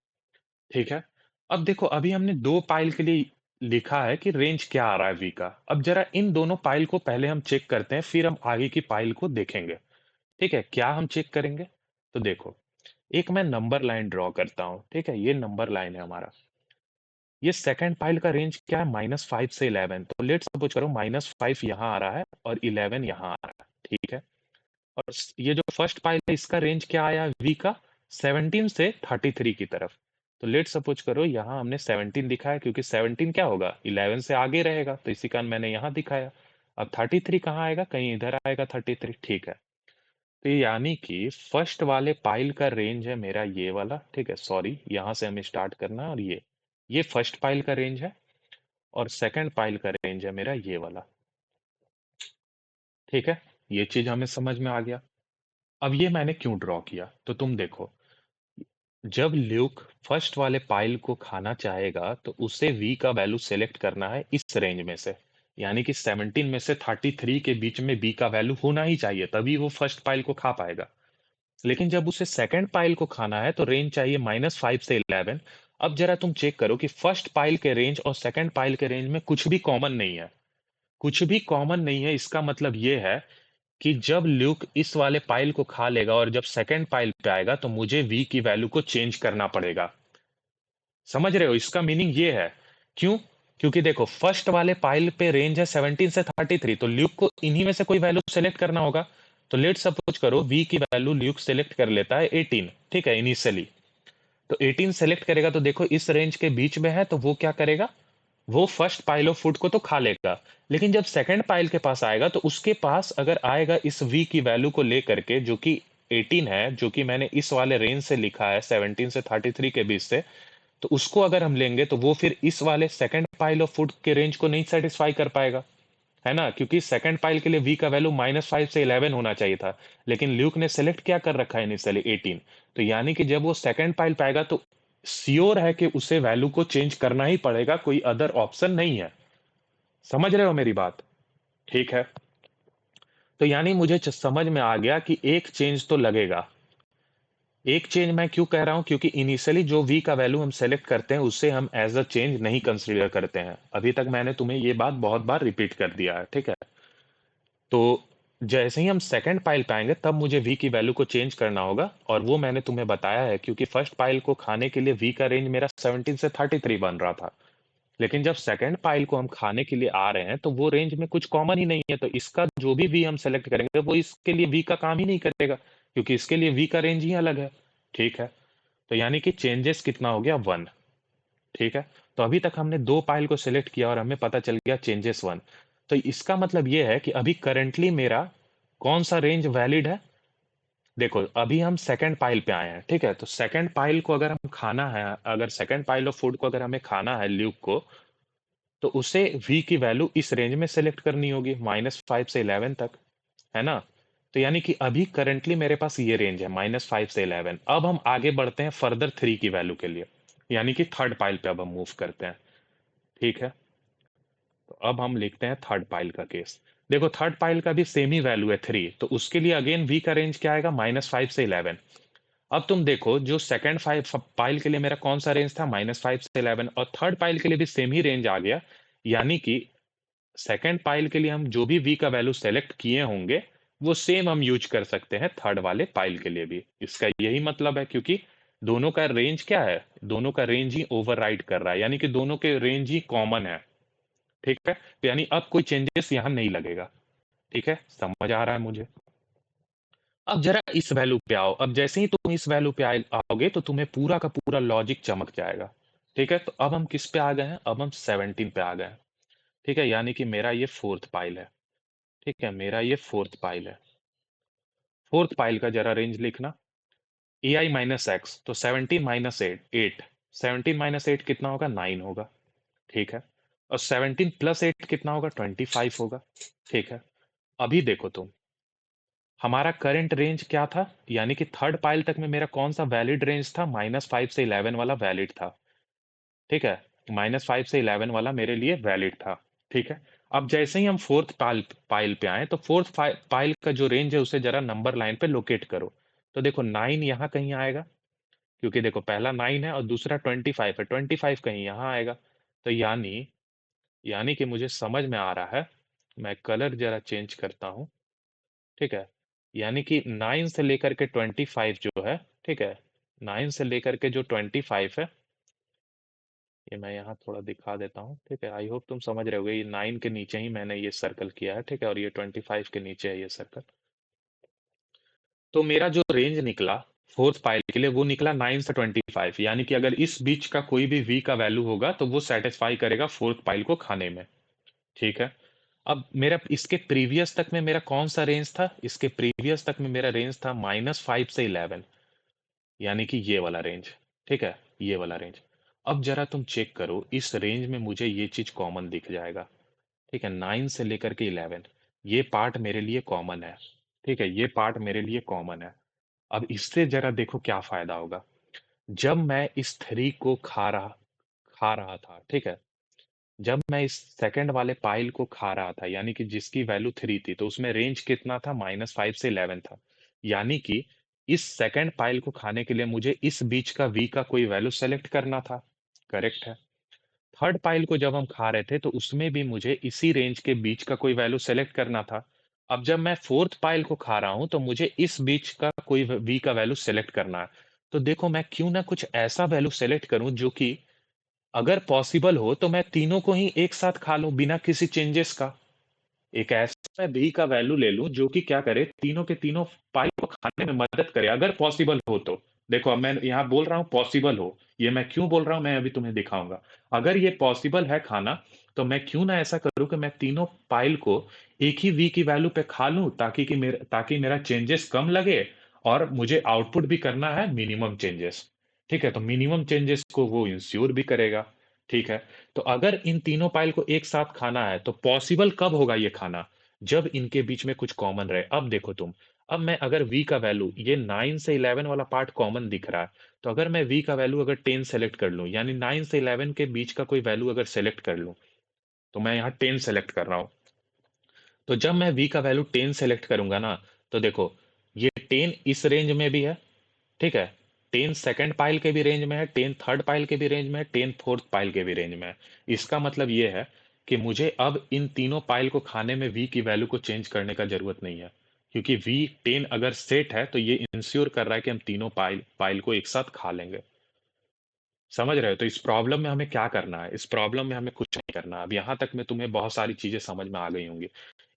ठीक है, अब देखो अभी हमने दो पाइल के लिए लिखा है कि रेंज क्या आ रहा है वी का। अब जरा इन दोनों पाइल को पहले हम चेक करते हैं, फिर हम आगे की पाइल को देखेंगे। ठीक है, क्या हम चेक करेंगे? तो देखो, एक मैं नंबर लाइन ड्रॉ करता हूं। ठीक है, ये नंबर लाइन है हमारा। ये सेकंड पाइल का रेंज क्या है? -5 से 11। तो लेट्स सपोज करो -5 यहाँ आ रहा है और 11 यहाँ आ रहा है। ठीक है, और ये जो फर्स्ट पाइल है इसका रेंज क्या आया वी का? 17 से 33 की तरफ। तो लेट सपोज करो यहाँ हमने 17 दिखाया, क्योंकि 17 क्या होगा? 11 से आगे रहेगा, तो इसी कारण मैंने यहाँ दिखाया। अब 33 कहाँ आएगा? कहीं इधर आएगा 33। ठीक है, तो यानी कि फर्स्ट वाले पाइल का रेंज है मेरा ये वाला। ठीक है, सॉरी, यहाँ से हमें स्टार्ट करना है, और ये फर्स्ट पाइल का रेंज है, और सेकंड पाइल का रेंज है मेरा ये वाला। ठीक है, ये चीज हमें समझ में आ गया। अब ये मैंने क्यों ड्रॉ किया, तो तुम देखो, जब ल्यूक फर्स्ट वाले पाइल को खाना चाहेगा तो उसे वी का वैल्यू सेलेक्ट करना है इस रेंज में से, यानी कि 17 में से 33 के बीच में बी का वैल्यू होना ही चाहिए, तभी वो फर्स्ट पाइल को खा पाएगा। लेकिन जब उसे सेकंड पाइल को खाना है तो रेंज चाहिए -5 से 11। अब जरा तुम चेक करो कि फर्स्ट पाइल के रेंज और सेकंड पाइल के रेंज में कुछ भी कॉमन नहीं है। कुछ भी कॉमन नहीं है, इसका मतलब ये है कि जब ल्यूक इस वाले पाइल को खा लेगा और जब सेकंड पाइल पे आएगा तो मुझे वी की वैल्यू को चेंज करना पड़ेगा। समझ रहे हो, इसका मीनिंग ये है। क्यों? क्योंकि देखो, फर्स्ट वाले पाइल पे रेंज है 17 से 33, तो ल्यूक को इन्हीं में से कोई वैल्यू सेलेक्ट करना होगा। तो लेट सपोज करो वी की वैल्यू ल्यूक सेलेक्ट कर लेता है 18। ठीक है, इनिशियली तो 18 सेलेक्ट करेगा, तो देखो इस रेंज के बीच में है, तो वो क्या करेगा? वो फर्स्ट पाइल ऑफ फूड को तो खा लेगा। लेकिन जब सेकंड पाइल के पास आएगा तो उसके पास अगर आएगा इस वी की वैल्यू को लेकर के, जो कि 18 है, जो कि मैंने इस वाले रेंज से लिखा है 17 से 33 के बीच से, तो उसको अगर हम लेंगे तो वो फिर इस वाले सेकंड पाइल ऑफ फूड के रेंज को नहीं सेटिस्फाई कर पाएगा, है ना? क्योंकि सेकंड पाइल के लिए वी का वैल्यू -5 से 11 होना चाहिए था, लेकिन ल्यूक ने सेलेक्ट क्या कर रखा है इनिशियली? 18। तो यानी कि जब वो सेकंड पाइल पाएगा तो श्योर है कि उसे वैल्यू को चेंज करना ही पड़ेगा, कोई अदर ऑप्शन नहीं है। समझ रहे हो मेरी बात? ठीक है, तो यानी मुझे समझ में आ गया कि एक चेंज तो लगेगा। एक चेंज मैं क्यों कह रहा हूं? क्योंकि इनिशियली जो वी का वैल्यू हम सेलेक्ट करते हैं उससे हम एज अ चेंज नहीं कंसीडर करते हैं। अभी तक मैंने तुम्हें ये बात बहुत बार रिपीट कर दिया है। ठीक है, तो जैसे ही हम सेकंड पाइल पे आएंगे तब मुझे वी की वैल्यू को चेंज करना होगा, और वो मैंने तुम्हें बताया है, क्योंकि फर्स्ट पाइल को खाने के लिए वी का रेंज मेरा 17 से 33 बन रहा था। लेकिन जब सेकंड पाइल को हम खाने के लिए आ रहे हैं तो वो रेंज में कुछ कॉमन ही नहीं है, तो इसका जो भी वी हम सेलेक्ट करेंगे वो इसके लिए वी का काम ही नहीं करेगा, क्योंकि इसके लिए वी का रेंज ही अलग है। ठीक है, तो यानी कि चेंजेस कितना हो गया? 1। ठीक है, तो अभी तक हमने दो पाइल को सिलेक्ट किया और हमें पता चल गया चेंजेस 1। तो इसका मतलब ये है कि अभी करंटली मेरा कौन सा रेंज वैलिड है? देखो, अभी हम सेकंड पाइल पे आए हैं। ठीक है, तो सेकंड पाइल को अगर हम खाना है, अगर सेकंड पाइल ऑफ फूड को अगर हमें खाना है ल्यूक को, तो उसे v की वैल्यू इस रेंज में सेलेक्ट करनी होगी -5 से 11 तक, है ना? तो यानी कि अभी करंटली मेरे पास ये रेंज है -5 से 11। अब हम आगे बढ़ते हैं फर्दर 3 की वैल्यू के लिए, यानी कि थर्ड पाइल पे अब हम मूव करते हैं। ठीक है, तो अब हम लिखते हैं थर्ड पाइल का केस। देखो, थर्ड पाइल का भी सेम ही वैल्यू है 3, तो उसके लिए अगेन v का रेंज क्या आएगा? -5 से 11। अब तुम देखो, जो सेकंड फाइव पाइल के लिए मेरा कौन सा रेंज था? -5 से 11, और थर्ड पाइल के लिए भी सेम ही रेंज आ गया। यानी कि सेकंड पाइल के लिए हम जो भी v का वैल्यू सेलेक्ट किए होंगे वो सेम हम यूज कर सकते हैं थर्ड वाले पाइल के लिए भी। इसका यही मतलब है, क्योंकि दोनों का रेंज क्या है? दोनों का रेंज ही ओवरराइड कर रहा है, यानी कि दोनों के रेंज ही कॉमन है। ठीक है, तो यानी अब कोई चेंजेस यहां नहीं लगेगा। ठीक है, समझ आ रहा है मुझे? अब जरा इस वैल्यू पे आओ। अब जैसे ही तुम इस वैल्यू पे आओगे तो तुम्हें पूरा का पूरा लॉजिक चमक जाएगा। ठीक है, तो अब हम किस पे आ गए हैं? अब हम 17 पे आ गए हैं। ठीक है, यानी कि मेरा ये फोर्थ पाइल है। ठीक है, मेरा ये फोर्थ पाइल है। फोर्थ पाइल का जरा रेंज लिखना। ए आई माइनस एक्स, तो 17 - 8 8। 17 - 8 कितना होगा? 9 होगा। ठीक है, और 17 + 8 कितना होगा? 25 होगा। ठीक है, अभी देखो तुम, हमारा करंट रेंज क्या था? यानी कि थर्ड पाइल तक में मेरा कौन सा वैलिड रेंज था? -5 से 11 वाला वैलिड था। ठीक है, -5 से 11 वाला मेरे लिए वैलिड था। ठीक है, अब जैसे ही हम फोर्थ पाइल पाइल पे आए तो फोर्थ पाइल का जो रेंज है उसे जरा नंबर लाइन पे लोकेट करो। तो देखो 9 यहाँ कहीं आएगा, क्योंकि देखो पहला 9 है और दूसरा 25 है, 25 कहीं यहाँ आएगा। तो यानी यानी कि मुझे समझ में आ रहा है, मैं कलर जरा चेंज करता हूँ। ठीक है, यानी कि 9 से लेकर के 25 जो है, ठीक है, 9 से लेकर के जो 25 है, ये मैं यहाँ थोड़ा दिखा देता हूँ। ठीक है, आई होप तुम समझ रहे होगे, ये 9 के नीचे ही मैंने ये सर्कल किया है। ठीक है, और ये 25 के नीचे है ये सर्कल। तो मेरा जो रेंज निकला फोर्थ पाइल के लिए वो निकला 9 से 25, यानी कि अगर इस बीच का कोई भी वी का वैल्यू होगा तो वो सेटिस्फाई करेगा फोर्थ पाइल को खाने में। ठीक है, अब मेरा इसके प्रीवियस तक में मेरा कौन सा रेंज था? इसके प्रीवियस तक में मेरा रेंज था -5 से 11, यानी कि ये वाला रेंज। ठीक है, ये वाला रेंज। अब जरा तुम चेक करो, इस रेंज में मुझे ये चीज कॉमन दिख जाएगा। ठीक है, 9 से लेकर के 11, ये पार्ट मेरे लिए कॉमन है। ठीक है, ये पार्ट मेरे लिए कॉमन है। अब इससे जरा देखो क्या फायदा होगा। जब मैं इस 3 को खा रहा था, ठीक है, जब मैं इस सेकंड वाले पाइल को खा रहा था, यानी कि जिसकी वैल्यू 3 थी, तो उसमें रेंज कितना था? -5 से 11 था। यानी कि इस सेकंड पाइल को खाने के लिए मुझे इस बीच का वी का कोई वैल्यू सेलेक्ट करना था। करेक्ट है। थर्ड पाइल को जब हम खा रहे थे तो उसमें भी मुझे इसी रेंज के बीच का कोई वैल्यू सेलेक्ट करना था। अब जब मैं फोर्थ पाइल को खा रहा हूं तो मुझे इस बीच का कोई वी का वैल्यू सेलेक्ट करना है। तो देखो, मैं क्यों ना कुछ ऐसा वैल्यू सेलेक्ट करूं जो कि अगर पॉसिबल हो तो मैं तीनों को ही एक साथ खा लूं बिना किसी चेंजेस का। एक ऐसा मैं बी का वैल्यू ले लूं जो कि क्या करे, तीनों के तीनों पाई को खाने में मदद करे अगर पॉसिबल हो तो। देखो, अब मैं यहाँ बोल रहा हूँ पॉसिबल हो, ये मैं क्यों बोल रहा हूँ मैं अभी तुम्हें दिखाऊंगा। अगर ये पॉसिबल है खाना, तो मैं क्यों ना ऐसा करूं कि मैं तीनों पाइल को एक ही वी की वैल्यू पे खा लूं, ताकि मेरा चेंजेस कम लगे और मुझे आउटपुट भी करना है मिनिमम चेंजेस। ठीक है, तो मिनिमम चेंजेस को वो इंश्योर भी करेगा। ठीक है, तो अगर इन तीनों पाइल को एक साथ खाना है तो पॉसिबल कब होगा ये खाना? जब इनके बीच में कुछ कॉमन रहे। अब देखो तुम, अब मैं अगर v का वैल्यू, ये 9 से 11 वाला पार्ट कॉमन दिख रहा है, तो अगर मैं v का वैल्यू अगर 10 सेलेक्ट कर लूं, यानी 9 से 11 के बीच का कोई वैल्यू अगर सेलेक्ट कर लूं, तो मैं यहाँ 10 सेलेक्ट कर रहा हूं। तो जब मैं v का वैल्यू 10 सेलेक्ट करूंगा ना, तो देखो, ये 10 इस रेंज में भी है। ठीक है, 10 सेकंड पाइल के भी रेंज में है, 10 थर्ड पाइल के भी रेंज में है, 10 फोर्थ पाइल के भी रेंज में है। इसका मतलब ये है कि मुझे अब इन तीनों पाइल को खाने में वी की वैल्यू को चेंज करने का जरूरत नहीं है, क्योंकि वी 10 अगर सेट है तो ये इंश्योर कर रहा है कि हम तीनों पाइल पाइल को एक साथ खा लेंगे। समझ रहे हो? तो इस प्रॉब्लम में हमें क्या करना है? इस प्रॉब्लम में हमें कुछ नहीं करना। अब यहाँ तक में तुम्हें बहुत सारी चीजें समझ में आ गई होंगी।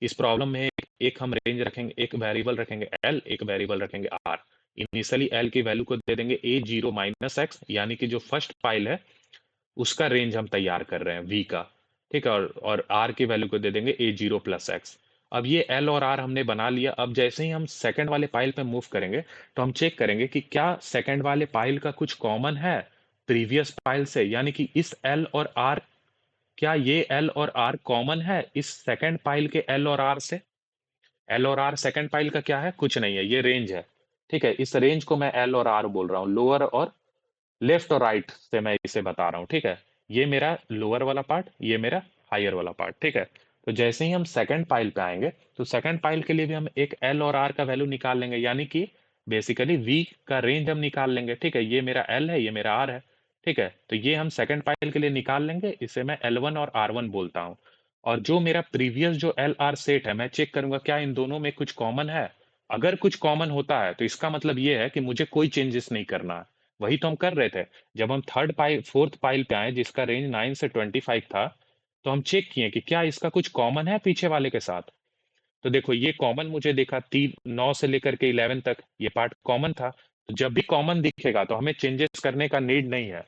इस प्रॉब्लम में एक हम रेंज रखेंगे, एक वेरिएबल रखेंगे एल, एक वेरिएबल रखेंगे आर। इनिशियली एल की वैल्यू को दे देंगे A0 - x, यानी कि जो फर्स्ट फाइल है उसका रेंज हम तैयार कर रहे हैं वी का। ठीक है, और आर की वैल्यू को दे देंगे A0 + x। अब ये एल और आर हमने बना लिया। अब जैसे ही हम सेकंड वाले पाइल पे मूव करेंगे तो हम चेक करेंगे कि क्या सेकंड वाले पाइल का कुछ कॉमन है प्रीवियस पाइल से, यानी कि इस एल और आर, क्या ये एल और आर कॉमन है इस सेकंड पाइल के एल और आर से? एल और आर सेकंड पाइल का क्या है? कुछ नहीं है, ये रेंज है। ठीक है, इस रेंज को मैं एल और आर बोल रहा हूँ, लोअर और लेफ्ट और राइट से मैं इसे बता रहा हूँ। ठीक है, ये मेरा लोअर वाला पार्ट, ये मेरा हायर वाला पार्ट। ठीक है, तो जैसे ही हम सेकंड पाइल पे आएंगे तो सेकंड पाइल के लिए भी हम एक एल और आर का वैल्यू निकाल लेंगे, यानी कि बेसिकली वी का रेंज हम निकाल लेंगे। ठीक है, ये मेरा एल है, ये मेरा आर है। ठीक है, तो ये हम सेकंड पाइल के लिए निकाल लेंगे, इसे मैं L1 और R1 बोलता हूँ। और जो मेरा प्रीवियस जो एल आर सेट है, मैं चेक करूंगा क्या इन दोनों में कुछ कॉमन है। अगर कुछ कॉमन होता है तो इसका मतलब ये है कि मुझे कोई चेंजेस नहीं करना है। वही तो हम कर रहे थे जब हम थर्ड पाइल फोर्थ पाइल पे आए, जिसका रेंज 9 से 25 था। तो हम चेक किए कि क्या इसका कुछ कॉमन है पीछे वाले के साथ। तो देखो ये कॉमन मुझे दिखा, 9 से लेकर के 11 तक ये पार्ट कॉमन था। तो जब भी कॉमन दिखेगा तो हमें चेंजेस करने का नीड नहीं है,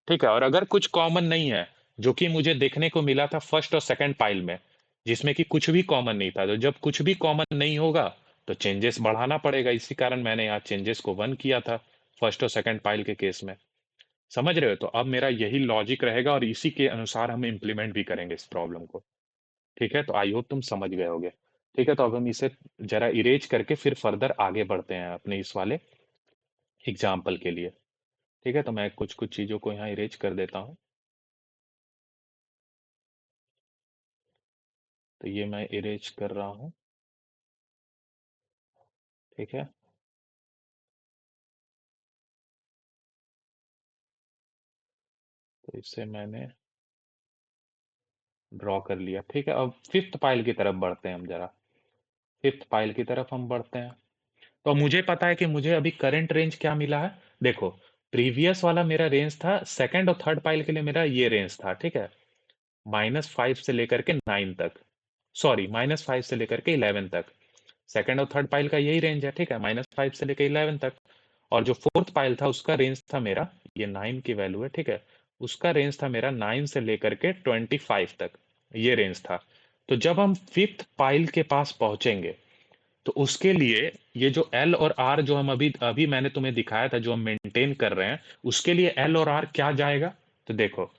ठीक है। और अगर कुछ कॉमन नहीं है, जो कि मुझे देखने को मिला था फर्स्ट और सेकंड पाइल में, जिसमें कि कुछ भी कॉमन नहीं था, तो जब कुछ भी कॉमन नहीं होगा तो चेंजेस बढ़ाना पड़ेगा। इसी कारण मैंने यहाँ चेंजेस को 1 किया था फर्स्ट और सेकंड पाइल के केस में। समझ रहे हो? तो अब मेरा यही लॉजिक रहेगा और इसी के अनुसार हम इम्प्लीमेंट भी करेंगे इस प्रॉब्लम को। ठीक है, तो आई होप तुम समझ गए होगे। ठीक है, तो अब हम इसे जरा इरेज करके फिर फर्दर आगे बढ़ते हैं अपने इस वाले एग्जाम्पल के लिए। ठीक है, तो मैं कुछ कुछ चीज़ों को यहाँ इरेज कर देता हूँ। तो ये मैं इरेज कर रहा हूँ। ठीक है, तो इसे मैंने ड्रॉ कर लिया। ठीक है, अब फिफ्थ पाइल की तरफ बढ़ते हैं हम जरा। फिफ्थ पाइल की तरफ हम बढ़ते हैं। तो मुझे पता है कि मुझे अभी करंट रेंज क्या मिला है। देखो, प्रीवियस वाला मेरा रेंज था, सेकंड और थर्ड पाइल के लिए मेरा ये रेंज था। ठीक है, -5 से लेकर के 9 तक, सॉरी -5 से लेकर के 11 तक। सेकंड और थर्ड पाइल का यही रेंज है। ठीक है, -5 से लेकर 11 तक। और जो फोर्थ पाइल था उसका रेंज था मेरा, ये 9 की वैल्यू है। ठीक है, उसका रेंज था मेरा 9 से लेकर के 25 तक, ये रेंज था। तो जब हम फिफ्थ पाइल के पास पहुंचेंगे तो उसके लिए ये जो एल और आर जो हम अभी अभी मैंने तुम्हें दिखाया था, जो हम मेंटेन कर रहे हैं, उसके लिए एल और आर क्या जाएगा। तो देखो,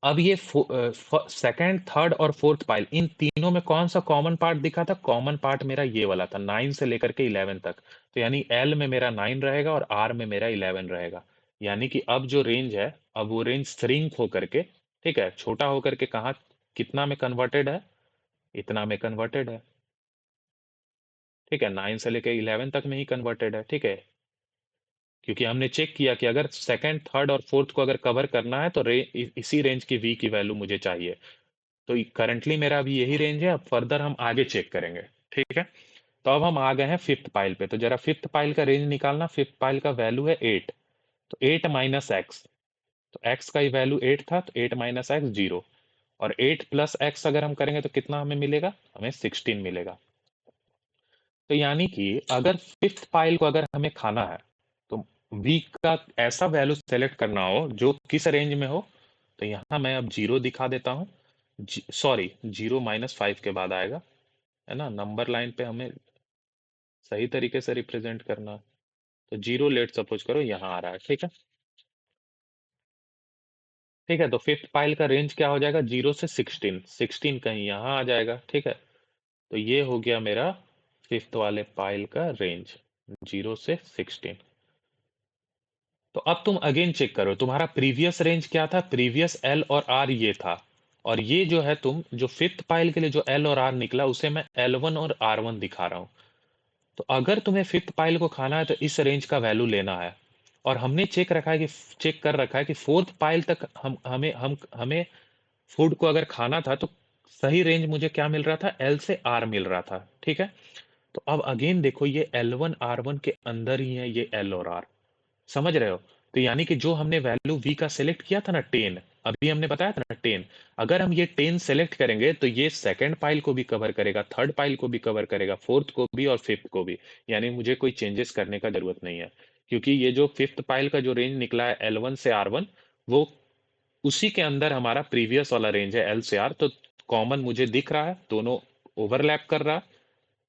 अब ये सेकंड, थर्ड और फोर्थ पाइल, इन तीनों में कौन सा कॉमन पार्ट दिखा था? कॉमन पार्ट मेरा ये वाला था, 9 से लेकर के 11 तक। तो यानी एल में मेरा 9 रहेगा और आर में मेरा 11 रहेगा। यानी कि अब जो रेंज है, अब वो रेंज श्रिंक होकर के, ठीक है, छोटा होकर के कहाँ, कितना में कन्वर्टेड है? इतना में कन्वर्टेड है। ठीक है, 9 से लेकर 11 तक में ही कन्वर्टेड है। ठीक है, क्योंकि हमने चेक किया कि अगर सेकंड, थर्ड और फोर्थ को अगर कवर करना है तो इसी रेंज की वी की वैल्यू मुझे चाहिए। तो करंटली मेरा अभी यही रेंज है। अब फर्दर हम आगे चेक करेंगे। ठीक है, तो अब हम आ गए हैं फिफ्थ पाइल पे। तो जरा फिफ्थ पाइल का रेंज निकालना। फिफ्थ पाइल का वैल्यू है 8। तो 8 माइनस एक्स, तो एक्स का ही वैल्यू 8 था, तो 8 माइनस एक्स 0। और 8 प्लस एक्स अगर हम करेंगे तो कितना हमें मिलेगा? हमें 16 मिलेगा। तो यानी कि अगर फिफ्थ पाइल को अगर हमें खाना है तो वीक का ऐसा वैल्यू सेलेक्ट करना हो जो किस रेंज में हो। तो यहाँ मैं अब 0 दिखा देता हूँ। सॉरी, 0 -5 के बाद आएगा, है ना। नंबर लाइन पे हमें सही तरीके से रिप्रेजेंट करना। तो 0 लेट सपोज करो यहाँ आ रहा है। ठीक है, ठीक है, तो फिफ्थ पाइल का रेंज क्या हो जाएगा? 0 से 16, 16 कहीं यहाँ आ जाएगा। ठीक है, तो ये हो गया मेरा फिफ्थ वाले पाइल का रेंज, 0 से 16। तो अब तुम अगेन चेक करो, तुम्हारा प्रीवियस रेंज क्या था? प्रीवियस एल और आर ये था। और ये जो है, तुम जो फिफ्थ पाइल के लिए जो एल और आर निकला उसे मैं L1 और R1 दिखा रहा हूँ। तो अगर तुम्हें फिफ्थ पाइल को खाना है तो इस रेंज का वैल्यू लेना है। और हमने चेक कर रखा है कि फोर्थ पाइल तक हमें फूड को अगर खाना था तो सही रेंज मुझे क्या मिल रहा था? एल से आर मिल रहा था। ठीक है, तो अब अगेन देखो, ये L1 R1 के अंदर ही है ये एल और आर। समझ रहे हो? तो यानी कि जो हमने वैल्यू v का सेलेक्ट किया था ना 10, अभी हमने बताया था ना 10, अगर हम ये 10 सेलेक्ट करेंगे तो ये सेकंड पाइल को भी कवर करेगा, थर्ड पाइल को भी कवर करेगा, फोर्थ को भी और फिफ्थ को भी। यानी मुझे कोई चेंजेस करने का जरूरत नहीं है, क्योंकि ये जो फिफ्थ पाइल का जो रेंज निकला है L1 से R1, वो उसी के अंदर हमारा प्रीवियस वाला रेंज है L से R। तो कॉमन मुझे दिख रहा है, दोनों ओवरलैप कर रहा है।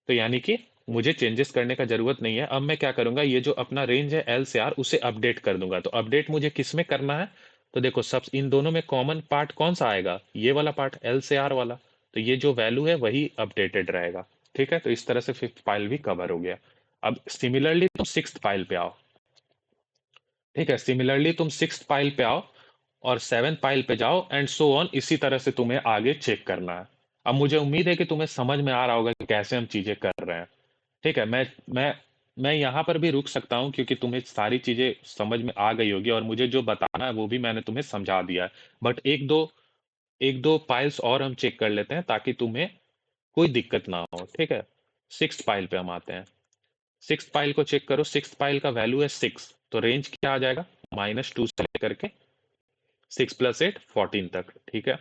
तो यानी कि मुझे चेंजेस करने का जरूरत नहीं है। अब मैं क्या करूंगा, ये जो अपना रेंज है एल से आर उसे अपडेट कर दूंगा। तो अपडेट मुझे किस में करना है? तो देखो, सब इन दोनों में कॉमन पार्ट कौन सा आएगा? ये वाला पार्ट, एल से आर वाला। तो ये जो वैल्यू है वही अपडेटेड रहेगा। ठीक है, तो इस तरह से फिफ्थ पाइल भी कवर हो गया। अब सिमिलरली तुम सिक्स्थ पाइल पे आओ। ठीक है, सिमिलरली तुम सिक्स्थ पाइल पे आओ और सेवेंथ पाइल पे जाओ एंड सो ऑन। इसी तरह से तुम्हें आगे चेक करना है। अब मुझे उम्मीद है कि तुम्हें समझ में आ रहा होगा कि कैसे हम चीजें कर रहे हैं। ठीक है, मैं यहाँ पर भी रुक सकता हूँ क्योंकि तुम्हें सारी चीजें समझ में आ गई होगी और मुझे जो बताना है वो भी मैंने तुम्हें समझा दिया है। बट एक दो पाइल्स और हम चेक कर लेते हैं ताकि तुम्हें कोई दिक्कत ना हो। ठीक है, सिक्स्थ पाइल पे हम आते हैं। सिक्स्थ पाइल को चेक करो। सिक्स्थ पाइल का वैल्यू है 6। तो रेंज क्या आ जाएगा? -2 से लेकर के 6 + 8 14 तक। ठीक है,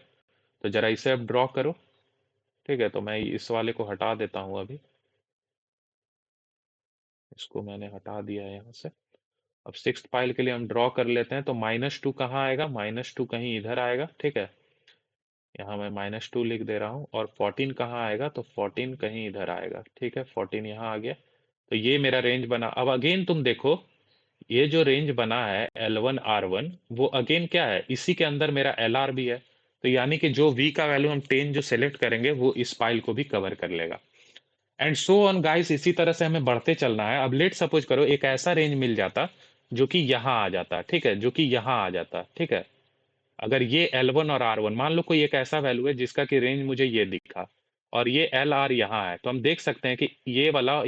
तो जरा इसे अब ड्रॉ करो। ठीक है, तो मैं इस वाले को हटा देता हूँ अभी। इसको मैंने हटा दिया है यहाँ से। अब सिक्स्थ पाइल के लिए हम ड्रॉ कर लेते हैं। तो -2 कहाँ आएगा? -2 कहीं इधर आएगा। ठीक है, यहाँ मैं -2 लिख दे रहा हूँ। और 14 कहाँ आएगा? तो 14 कहीं इधर आएगा। ठीक है, 14 यहाँ आ गया। तो ये मेरा रेंज बना। अब अगेन तुम देखो, ये जो रेंज बना है L1 R1, वो अगेन क्या है? इसी के अंदर मेरा LR भी है। तो यानी कि जो V का वैल्यू हम 10 जो सेलेक्ट करेंगे वो इस पाइल को भी कवर कर लेगा। एंड सो ऑन गाइस, इसी तरह से हमें बढ़ते चलना है। अब लेट सपोज करो एक ऐसा रेंज मिल जाता जो कि यहाँ आ जाता। ठीक है, जो कि यहाँ आ जाता। ठीक है, अगर ये L1 और R1 मान लो कोई एक ऐसा वैल्यू है जिसका कि रेंज मुझे ये दिखा, और ये LR यहाँ है, तो हम देख सकते हैं कि ये वाला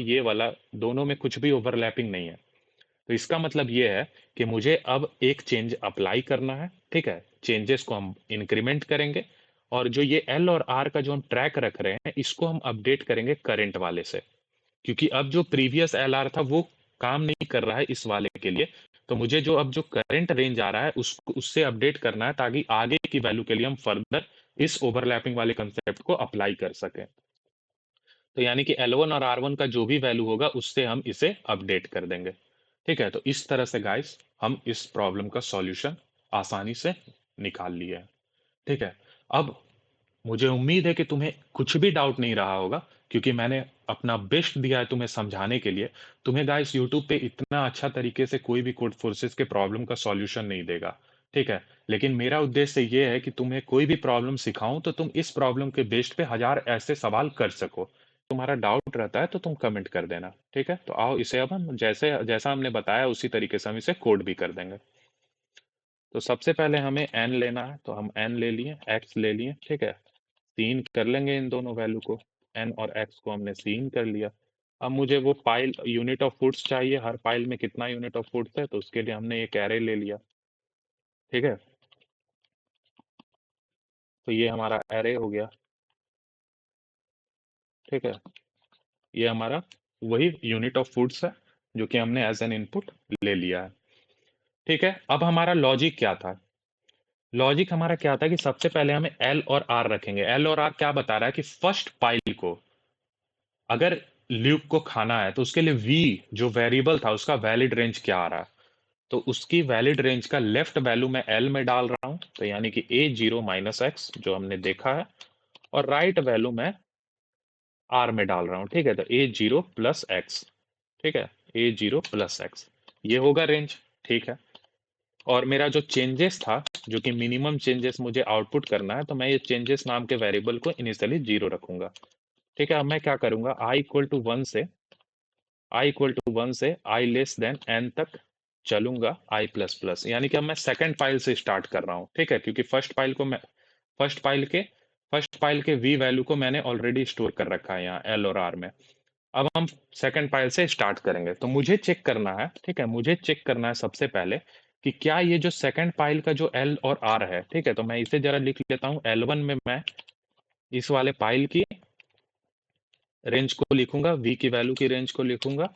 दोनों में कुछ भी ओवरलैपिंग नहीं है। तो इसका मतलब ये है कि मुझे अब एक चेंज अप्लाई करना है। ठीक है, चेंजेस को हम इंक्रीमेंट करेंगे, और जो ये L और R का जो हम ट्रैक रख रहे हैं इसको हम अपडेट करेंगे करंट वाले से। क्योंकि अब जो प्रीवियस LR था वो काम नहीं कर रहा है इस वाले के लिए। तो मुझे जो अब जो करंट रेंज आ रहा है उसको उससे अपडेट करना है, ताकि आगे की वैल्यू के लिए हम फर्दर इस ओवरलैपिंग वाले कंसेप्ट को अप्लाई कर सकें। तो यानी कि L1 और R1 का जो भी वैल्यू होगा उससे हम इसे अपडेट कर देंगे। ठीक है, तो इस तरह से गाइस हम इस प्रॉब्लम का सॉल्यूशन आसानी से निकाल लिए हैं। ठीक है, अब मुझे उम्मीद है कि तुम्हें कुछ भी डाउट नहीं रहा होगा, क्योंकि मैंने अपना बेस्ट दिया है तुम्हें समझाने के लिए। तुम्हें गाइस यूट्यूब पे इतना अच्छा तरीके से कोई भी कोड फोर्सेस के प्रॉब्लम का सॉल्यूशन नहीं देगा। ठीक है, लेकिन मेरा उद्देश्य ये है कि तुम्हें कोई भी प्रॉब्लम सिखाऊं तो तुम इस प्रॉब्लम के बेस्ड पे 1000 ऐसे सवाल कर सको। तुम्हारा डाउट रहता है तो तुम कमेंट कर देना। ठीक है, तो आओ इसे अब हम जैसे जैसा हमने बताया उसी तरीके से हम इसे कोड भी कर देंगे। तो सबसे पहले हमें n लेना है, तो हम n ले लिए, x ले लिए। ठीक है, सीन कर लेंगे इन दोनों वैल्यू को। n और x को हमने सीन कर लिया। अब मुझे वो पाइल यूनिट ऑफ फुट्स चाहिए, हर पाइल में कितना यूनिट ऑफ फुट्स है, तो उसके लिए हमने एक एरे ले लिया। ठीक है, तो ये हमारा एरे हो गया। ठीक है, ये हमारा वही यूनिट ऑफ फुट्स है जो कि हमने एज एन इनपुट ले लिया है। ठीक है, अब हमारा लॉजिक क्या था? लॉजिक हमारा क्या था कि सबसे पहले हमें एल और आर रखेंगे। एल और आर क्या बता रहा है कि फर्स्ट पाइल को अगर लूप को खाना है तो उसके लिए वी जो वेरिएबल था उसका वैलिड रेंज क्या आ रहा है। तो उसकी वैलिड रेंज का लेफ्ट वैल्यू मैं एल में डाल रहा हूं, तो यानी कि A0 - X जो हमने देखा है, और राइट वैल्यू मैं आर में डाल रहा हूं। ठीक है, तो A0 + X। ठीक है, A0 + X, ये होगा रेंज। ठीक है, और मेरा जो चेंजेस था, जो कि मिनिमम चेंजेस मुझे आउटपुट करना है, तो मैं ये चेंजेस नाम के वेरिएबल को इनिशियली 0 रखूंगा। ठीक है, अब मैं क्या करूंगा, i = 1 से i<n तक चलूंगा i++, यानी कि अब मैं सेकंड पाइल से स्टार्ट कर रहा हूँ। ठीक है, क्योंकि फर्स्ट पाइल के फर्स्ट पाइल के वी वैल्यू को मैंने ऑलरेडी स्टोर कर रखा है यहाँ एल और आर में। अब हम सेकंड पाइल से स्टार्ट करेंगे, तो मुझे चेक करना है। ठीक है, मुझे चेक करना है सबसे पहले कि क्या ये जो सेकंड पाइल का जो एल और आर है। ठीक है, तो मैं इसे जरा लिख लेता हूँ। L1 में मैं इस वाले पाइल की रेंज को लिखूंगा, वी की वैल्यू की रेंज को लिखूंगा,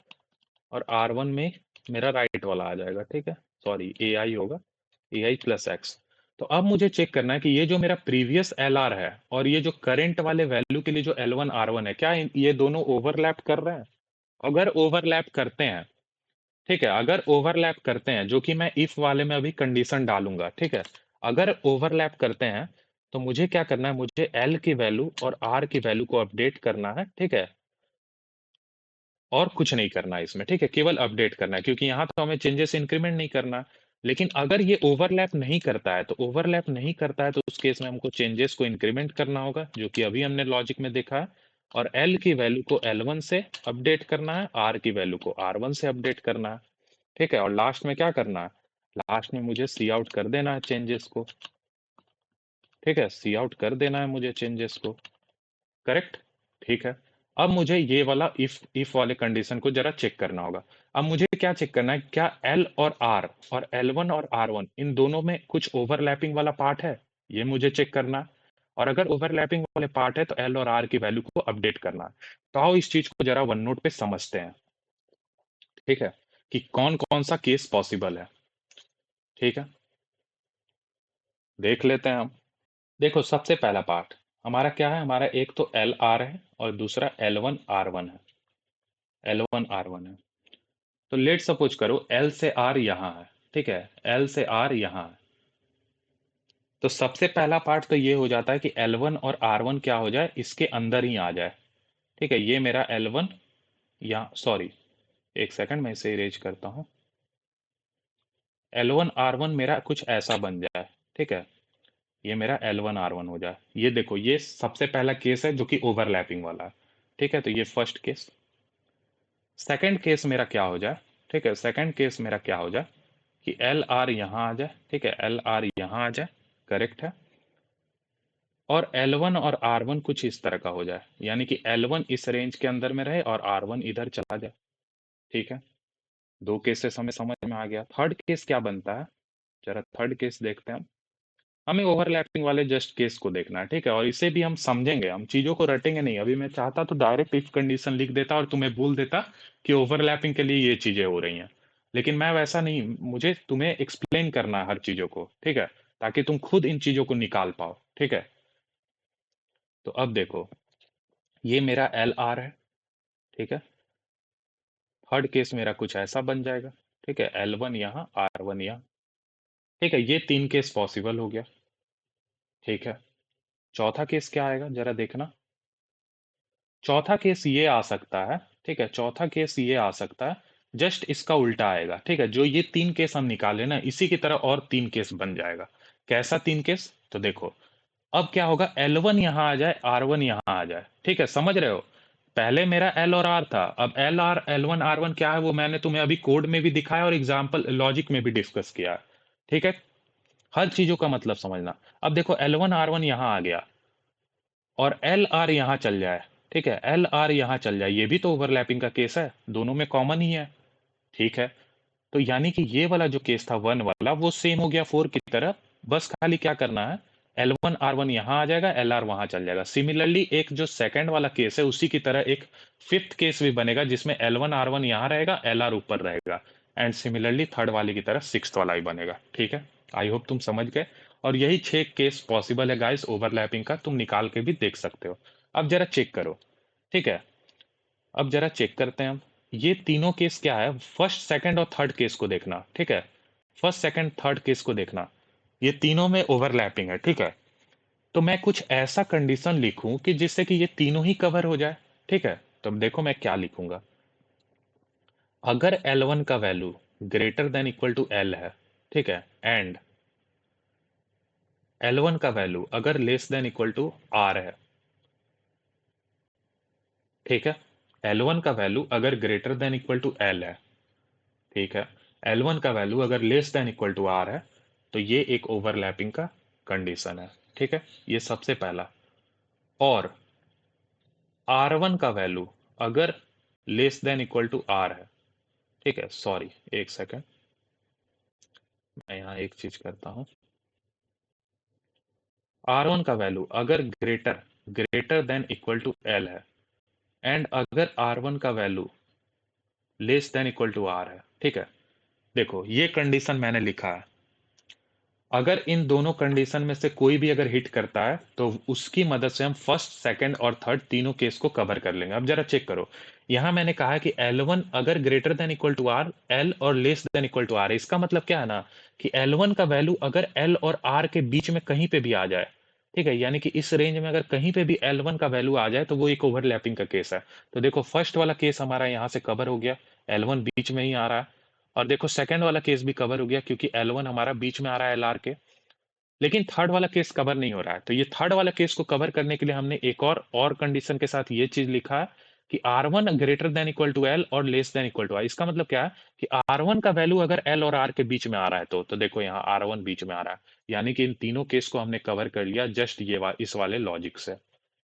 और R1 में मेरा राइट वाला आ जाएगा। ठीक है, सॉरी AI होगा, AI+X। तो अब मुझे चेक करना है कि ये जो मेरा प्रीवियस LR है और ये जो करंट वाले वैल्यू के लिए जो L1 R1 है, क्या ये दोनों ओवरलैप कर रहे हैं? अगर ओवरलैप करते हैं, ठीक है, अगर ओवरलैप करते हैं, जो कि मैं इफ वाले में अभी कंडीशन डालूंगा। ठीक है, अगर ओवरलैप करते हैं तो मुझे क्या करना है, मुझे L की वैल्यू और R की वैल्यू को अपडेट करना है। ठीक है, और कुछ नहीं करना है इसमें। ठीक है, केवल अपडेट करना है, क्योंकि यहाँ तो हमें चेंजेस इंक्रीमेंट नहीं करना। लेकिन अगर ये ओवरलैप नहीं करता है, तो ओवरलैप नहीं करता है तो उस केस में हमको चेंजेस को इंक्रीमेंट करना होगा, जो कि अभी हमने लॉजिक में देखा है। और एल की वैल्यू को L1 से अपडेट करना है, आर की वैल्यू को R1 से अपडेट करना है। ठीक है, और लास्ट में क्या करना है, लास्ट में मुझे सी आउट कर देना है चेंजेस को। ठीक है, सी आउट कर देना है मुझे चेंजेस को। करेक्ट। ठीक है, अब मुझे ये वाला इफ वाले कंडीशन को जरा चेक करना होगा। अब मुझे क्या चेक करना है, क्या एल और आर और L1 और R1 इन दोनों में कुछ ओवरलैपिंग वाला पार्ट है, ये मुझे चेक करना है। और अगर ओवरलैपिंग वाले पार्ट है तो एल और आर की वैल्यू को अपडेट करना है। तो आओ इस चीज को जरा वन नोट पे समझते हैं। ठीक है, कि कौन कौन सा केस पॉसिबल है। ठीक है, देख लेते हैं हम। देखो सबसे पहला पार्ट, हमारा क्या है, हमारा एक तो एल आर है और दूसरा एल वन आर वन है, एल वन आर वन है। तो लेट सपोज करो एल से आर यहाँ है, ठीक है, एल से आर यहाँ है। तो सबसे पहला पार्ट तो ये हो जाता है कि एल वन और आर वन क्या हो जाए, इसके अंदर ही आ जाए। ठीक है, ये मेरा एल वन, यहाँ सॉरी, एक सेकंड मैं इसे इरेज करता हूँ। एल वन आर वन मेरा कुछ ऐसा बन जाए, ठीक है, ये मेरा एल वन आर वन हो जाए। ये देखो, ये सबसे पहला केस है जो कि ओवरलैपिंग वाला है। ठीक है, तो ये फर्स्ट केस। सेकंड केस मेरा क्या हो जाए, ठीक है, सेकंड केस मेरा क्या हो जाए कि एल आर यहाँ आ जाए, ठीक है, एल आर यहाँ आ जाए, करेक्ट है। और एल वन और आर वन कुछ इस तरह का हो जाए, यानी कि एल वन इस रेंज के अंदर में रहे और आर वन इधर चला जाए। ठीक है, दो केसेस हमें समझ में आ गया। थर्ड केस क्या बनता है, जरा थर्ड केस देखते हैं हम। हमें ओवरलैपिंग वाले जस्ट केस को देखना है, ठीक है, और इसे भी हम समझेंगे, हम चीजों को रटेंगे नहीं। अभी मैं चाहता तो डायरेक्ट इफ कंडीशन लिख देता और तुम्हें बोल देता कि ओवरलैपिंग के लिए ये चीजें हो रही हैं, लेकिन मैं वैसा नहीं, मुझे तुम्हें एक्सप्लेन करना है हर चीजों को, ठीक है, ताकि तुम खुद इन चीजों को निकाल पाओ। ठीक है, तो अब देखो, ये मेरा एल आर है, ठीक है, थर्ड केस मेरा कुछ ऐसा बन जाएगा, ठीक है, एल वन यहाँ आर वन यहाँ। ठीक है, ये तीन केस पॉसिबल हो गया। ठीक है, चौथा केस क्या आएगा जरा देखना। चौथा केस ये आ सकता है, ठीक है, चौथा केस ये आ सकता है, जस्ट इसका उल्टा आएगा। ठीक है, जो ये तीन केस हम निकाले ना, इसी की तरह और तीन केस बन जाएगा। कैसा तीन केस, तो देखो, अब क्या होगा, एल वन यहाँ आ जाए, आर वन यहाँ आ जाए। ठीक है, समझ रहे हो, पहले मेरा एल और आर था, अब L R L one R one क्या है वो मैंने तुम्हें अभी कोड में भी दिखाया और एग्जाम्पल लॉजिक में भी डिस्कस किया है। ठीक है, हर चीजों का मतलब समझना। अब देखो एल वन आर वन यहाँ आ गया और एल आर यहाँ चल जाए, ठीक है, एल आर यहाँ चल जाए, ये भी तो ओवरलैपिंग का केस है, दोनों में कॉमन ही है। ठीक है, तो यानी कि ये वाला जो केस था वन वाला, वो सेम हो गया फोर की तरह। बस खाली क्या करना है, एल वन आर वन यहाँ आ जाएगा, एल आर वहां चल जाएगा। सिमिलरली एक जो सेकंड वाला केस है, उसी की तरह एक फिफ्थ केस भी बनेगा, जिसमें एल वन आर वन यहाँ रहेगा, एल आर ऊपर रहेगा। एंड सिमिलरली थर्ड वाले की तरह सिक्स्थ वाला भी बनेगा। ठीक है, आई होप तुम समझ गए। और यही छह केस पॉसिबल है गाइस ओवरलैपिंग का, तुम निकाल के भी देख सकते हो। अब जरा चेक करो, ठीक है, अब जरा चेक करते हैं हम। ये तीनों केस क्या है, फर्स्ट सेकंड और थर्ड केस को देखना, ठीक है, फर्स्ट सेकंड थर्ड केस को देखना, ये तीनों में ओवरलैपिंग है। ठीक है, तो मैं कुछ ऐसा कंडीशन लिखूं कि जिससे कि ये तीनों ही कवर हो जाए। ठीक है, तो अब देखो मैं क्या लिखूंगा। अगर L1 का value greater than equal to L है, ठीक है, एंड L1 का वैल्यू अगर less than equal to R है, ठीक है, L1 का वैल्यू अगर greater than equal to L है, ठीक है, L1 का वैल्यू अगर less than equal to R है, तो ये एक ओवरलैपिंग का कंडीशन है। ठीक है, ये सबसे पहला। और R1 का वैल्यू अगर less than equal to R है, ठीक है, सॉरी एक सेकंड, मैं यहाँ एक चीज करता हूँ। R1 का वैल्यू अगर greater greater than equal to L है, एंड अगर R1 का value less than equal to R है, ठीक है, देखो ये कंडीशन मैंने लिखा है। अगर इन दोनों कंडीशन में से कोई भी अगर हिट करता है, तो उसकी मदद से हम फर्स्ट सेकंड और थर्ड तीनों केस को कवर कर लेंगे। अब जरा चेक करो, यहां मैंने कहा है कि L1 अगर greater than equal to R, L और less than equal to R, इसका मतलब क्या है ना, कि L1 का वैल्यू अगर L और R के बीच में कहीं पे भी आ जाए, ठीक है, यानी कि इस रेंज में अगर कहीं पे भी L1 का वैल्यू आ जाए, तो वो एक ओवरलैपिंग का केस है। तो देखो फर्स्ट वाला केस हमारा यहाँ से कवर हो गया, L1 बीच में ही आ रहा है। और देखो सेकंड वाला केस भी कवर हो गया, क्योंकि L1 हमारा बीच में आ रहा है LR के। लेकिन थर्ड वाला केस कवर नहीं हो रहा है, तो ये थर्ड वाला केस को कवर करने के लिए हमने एक और कंडीशन के साथ ये चीज लिखा है कि R1 greater than equal to L और less than equal to R। इसका मतलब क्या है कि R1 का वैल्यू अगर L और R के बीच में आ रहा है, तो देखो यहाँ R1 बीच में आ रहा है, यानी कि इन तीनों केस को हमने कवर कर लिया जस्ट इस वाले लॉजिक से।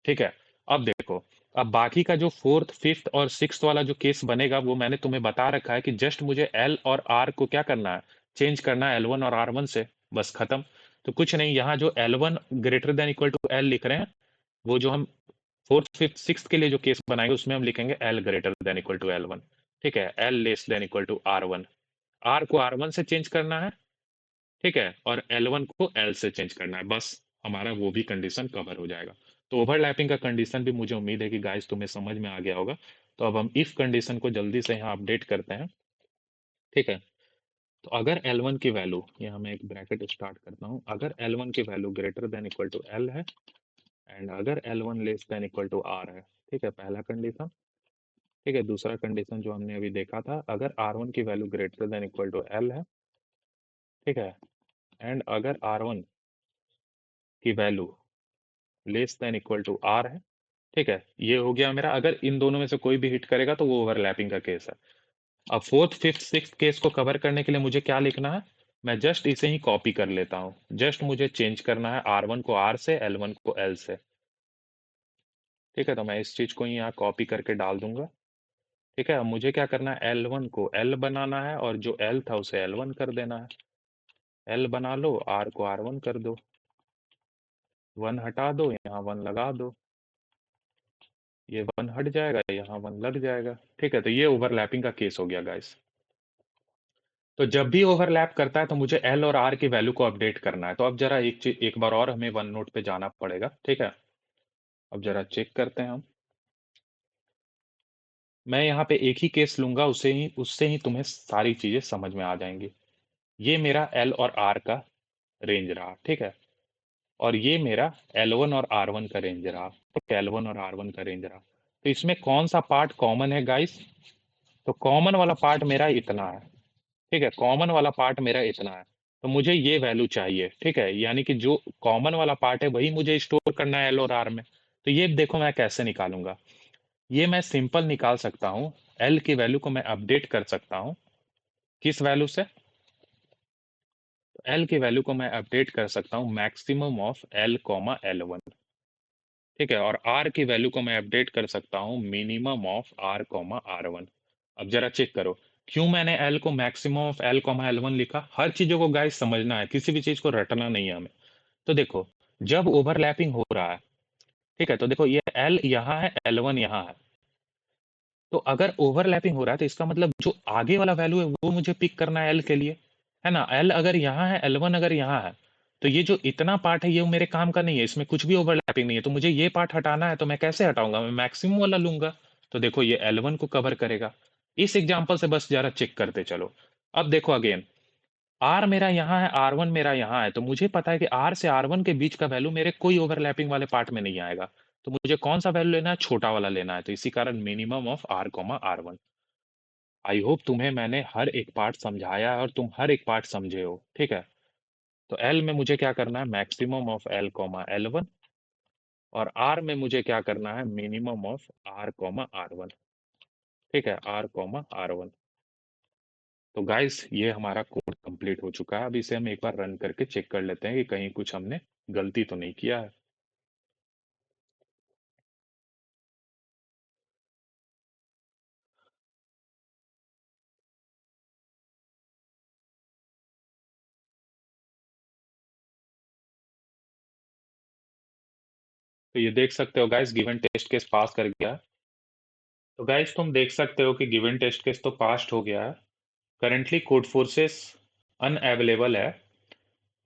ठीक है, अब देखो, अब बाकी का जो फोर्थ फिफ्थ और सिक्स्थ वाला जो केस बनेगा, वो मैंने तुम्हें बता रखा है कि जस्ट मुझे L और R को क्या करना है, चेंज करना है L1 और R1 से, बस खत्म। तो कुछ नहीं, यहाँ जो L1 greater than equal to L लिख रहे हैं, वो जो हम फोर्थ फिफ्थ सिक्स्थ के लिए जो केस बनाएंगे, उसमें हम लिखेंगे L greater than equal to L1। ठीक है, L less than equal to R1, R को R1 से चेंज करना है, ठीक है, और L1 को L से चेंज करना है, बस हमारा वो भी कंडीशन कवर हो जाएगा। तो ओवरलैपिंग का कंडीशन भी मुझे उम्मीद है कि गाइस तुम्हें समझ में आ गया होगा। तो अब हम इफ कंडीशन को जल्दी से यहाँ अपडेट करते हैं, ठीक है। तो अगर L1 की वैल्यू, यहाँ मैं एक ब्रैकेट स्टार्ट करता हूँ, अगर L1 की value greater than equal to L है एंड अगर L1 less than equal to R है, ठीक है, पहला कंडीशन। ठीक है, दूसरा कंडीशन जो हमने अभी देखा था, अगर R1 की value greater than equal to L है, ठीक है, एंड अगर R1 की value less than equal to R है, ठीक है, ये हो गया मेरा। अगर इन दोनों में से कोई भी हिट करेगा तो वो ओवरलैपिंग का केस है। अब फोर्थ फिफ्थ सिक्स्थ केस को कवर करने के लिए मुझे क्या लिखना है, मैं जस्ट इसे ही कॉपी कर लेता हूँ। जस्ट मुझे चेंज करना है R1 को R से, L1 को L से। ठीक है, तो मैं इस चीज को ही यहाँ कॉपी करके डाल दूंगा। ठीक है, अब मुझे क्या करना है, L1 को L बनाना है और जो L था उसे L1 कर देना है। L बना लो, R को R1 कर दो, 1 हटा दो, यहाँ 1 लगा दो, ये 1 हट जाएगा, यहाँ 1 लग जाएगा। ठीक है, तो ये ओवरलैपिंग का केस हो गया गाइस। तो जब भी ओवरलैप करता है तो मुझे एल और आर की वैल्यू को अपडेट करना है। तो अब जरा एक चीज, एक बार और हमें वन नोट पे जाना पड़ेगा। ठीक है, अब जरा चेक करते हैं हम। मैं यहाँ पे एक ही केस लूंगा, उससे ही तुम्हें सारी चीजें समझ में आ जाएंगी। ये मेरा एल और आर का रेंज रहा, ठीक है, और ये मेरा L1 और R1 का रेंज रहा, तो L1 और R1 का रेंज रहा। तो इसमें कौन सा पार्ट कॉमन है गाइस? तो कॉमन वाला पार्ट मेरा इतना है। ठीक है, कॉमन वाला पार्ट मेरा इतना है, तो मुझे ये वैल्यू चाहिए। ठीक है, यानी कि जो कॉमन वाला पार्ट है वही मुझे स्टोर करना है एल और आर में। तो ये देखो मैं कैसे निकालूंगा। ये मैं सिंपल निकाल सकता हूँ, एल की वैल्यू को मैं अपडेट कर सकता हूँ। किस वैल्यू से? एल की वैल्यू को मैं अपडेट कर सकता हूँ maximum of L comma L1। ठीक है, और आर की वैल्यू को मैं अपडेट कर सकता हूँ minimum of R comma R1। अब जरा चेक करो, क्यों मैंने एल को maximum of L comma L1 लिखा। हर चीजों को गाइस समझना है, किसी भी चीज को रटना नहीं है हमें। तो देखो, जब ओवरलैपिंग हो रहा है, ठीक है, तो देखो ये एल यहाँ है, L1 यहाँ है। तो अगर ओवरलैपिंग हो रहा है तो इसका मतलब जो आगे वाला वैल्यू है वो मुझे पिक करना है एल के लिए, है ना। एल अगर यहाँ है, L1 अगर यहाँ है, तो ये जो इतना पार्ट है ये मेरे काम का नहीं है, इसमें कुछ भी ओवरलैपिंग नहीं है। तो मुझे ये पार्ट हटाना है, तो मैं कैसे हटाऊंगा? मैं मैक्सिमम वाला लूंगा। तो देखो ये L1 को कवर करेगा। इस एग्जाम्पल से बस जरा चेक करते चलो। अब देखो अगेन, आर मेरा यहाँ है, R1 मेरा यहाँ है, तो मुझे पता है कि आर से R1 के बीच का वैल्यू मेरे कोई ओवरलैपिंग वाले पार्ट में नहीं आएगा। तो मुझे कौन सा वैल्यू लेना है? छोटा वाला लेना है। तो इसी कारण minimum of R comma R1। I hope तुम्हें मैंने हर एक पार्ट समझाया है और तुम हर एक पार्ट समझे हो। ठीक है, तो एल में मुझे क्या करना है? Maximum of L comma L1, और आर में मुझे क्या करना है? Minimum of R comma R1। ठीक है, आर कॉमा R1। तो गाइस ये हमारा कोड कंप्लीट हो चुका है। अब इसे हम एक बार रन करके चेक कर लेते हैं कि कहीं कुछ हमने गलती तो नहीं किया है। तो ये देख सकते हो गाइस, गिवन टेस्ट केस पास कर गया। तो गाइस तुम देख सकते हो कि गिवन टेस्ट केस तो पास हो गया है। करंटली कोड फोर्सेस अनअवेलेबल है।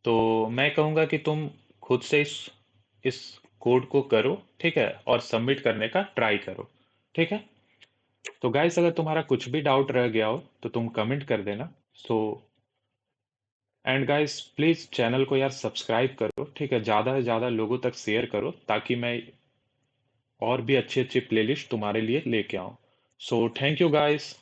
तो मैं कहूँगा कि तुम खुद से इस कोड को करो, ठीक है, और सबमिट करने का ट्राई करो। ठीक है, तो गाइस अगर तुम्हारा कुछ भी डाउट रह गया हो तो तुम कमेंट कर देना। So and guys please channel को यार सब्सक्राइब करो, ठीक है, ज़्यादा से ज़्यादा लोगों तक शेयर करो ताकि मैं और भी अच्छी अच्छी प्लेलिस्ट तुम्हारे लिए लेके आऊँ। So thank you guys.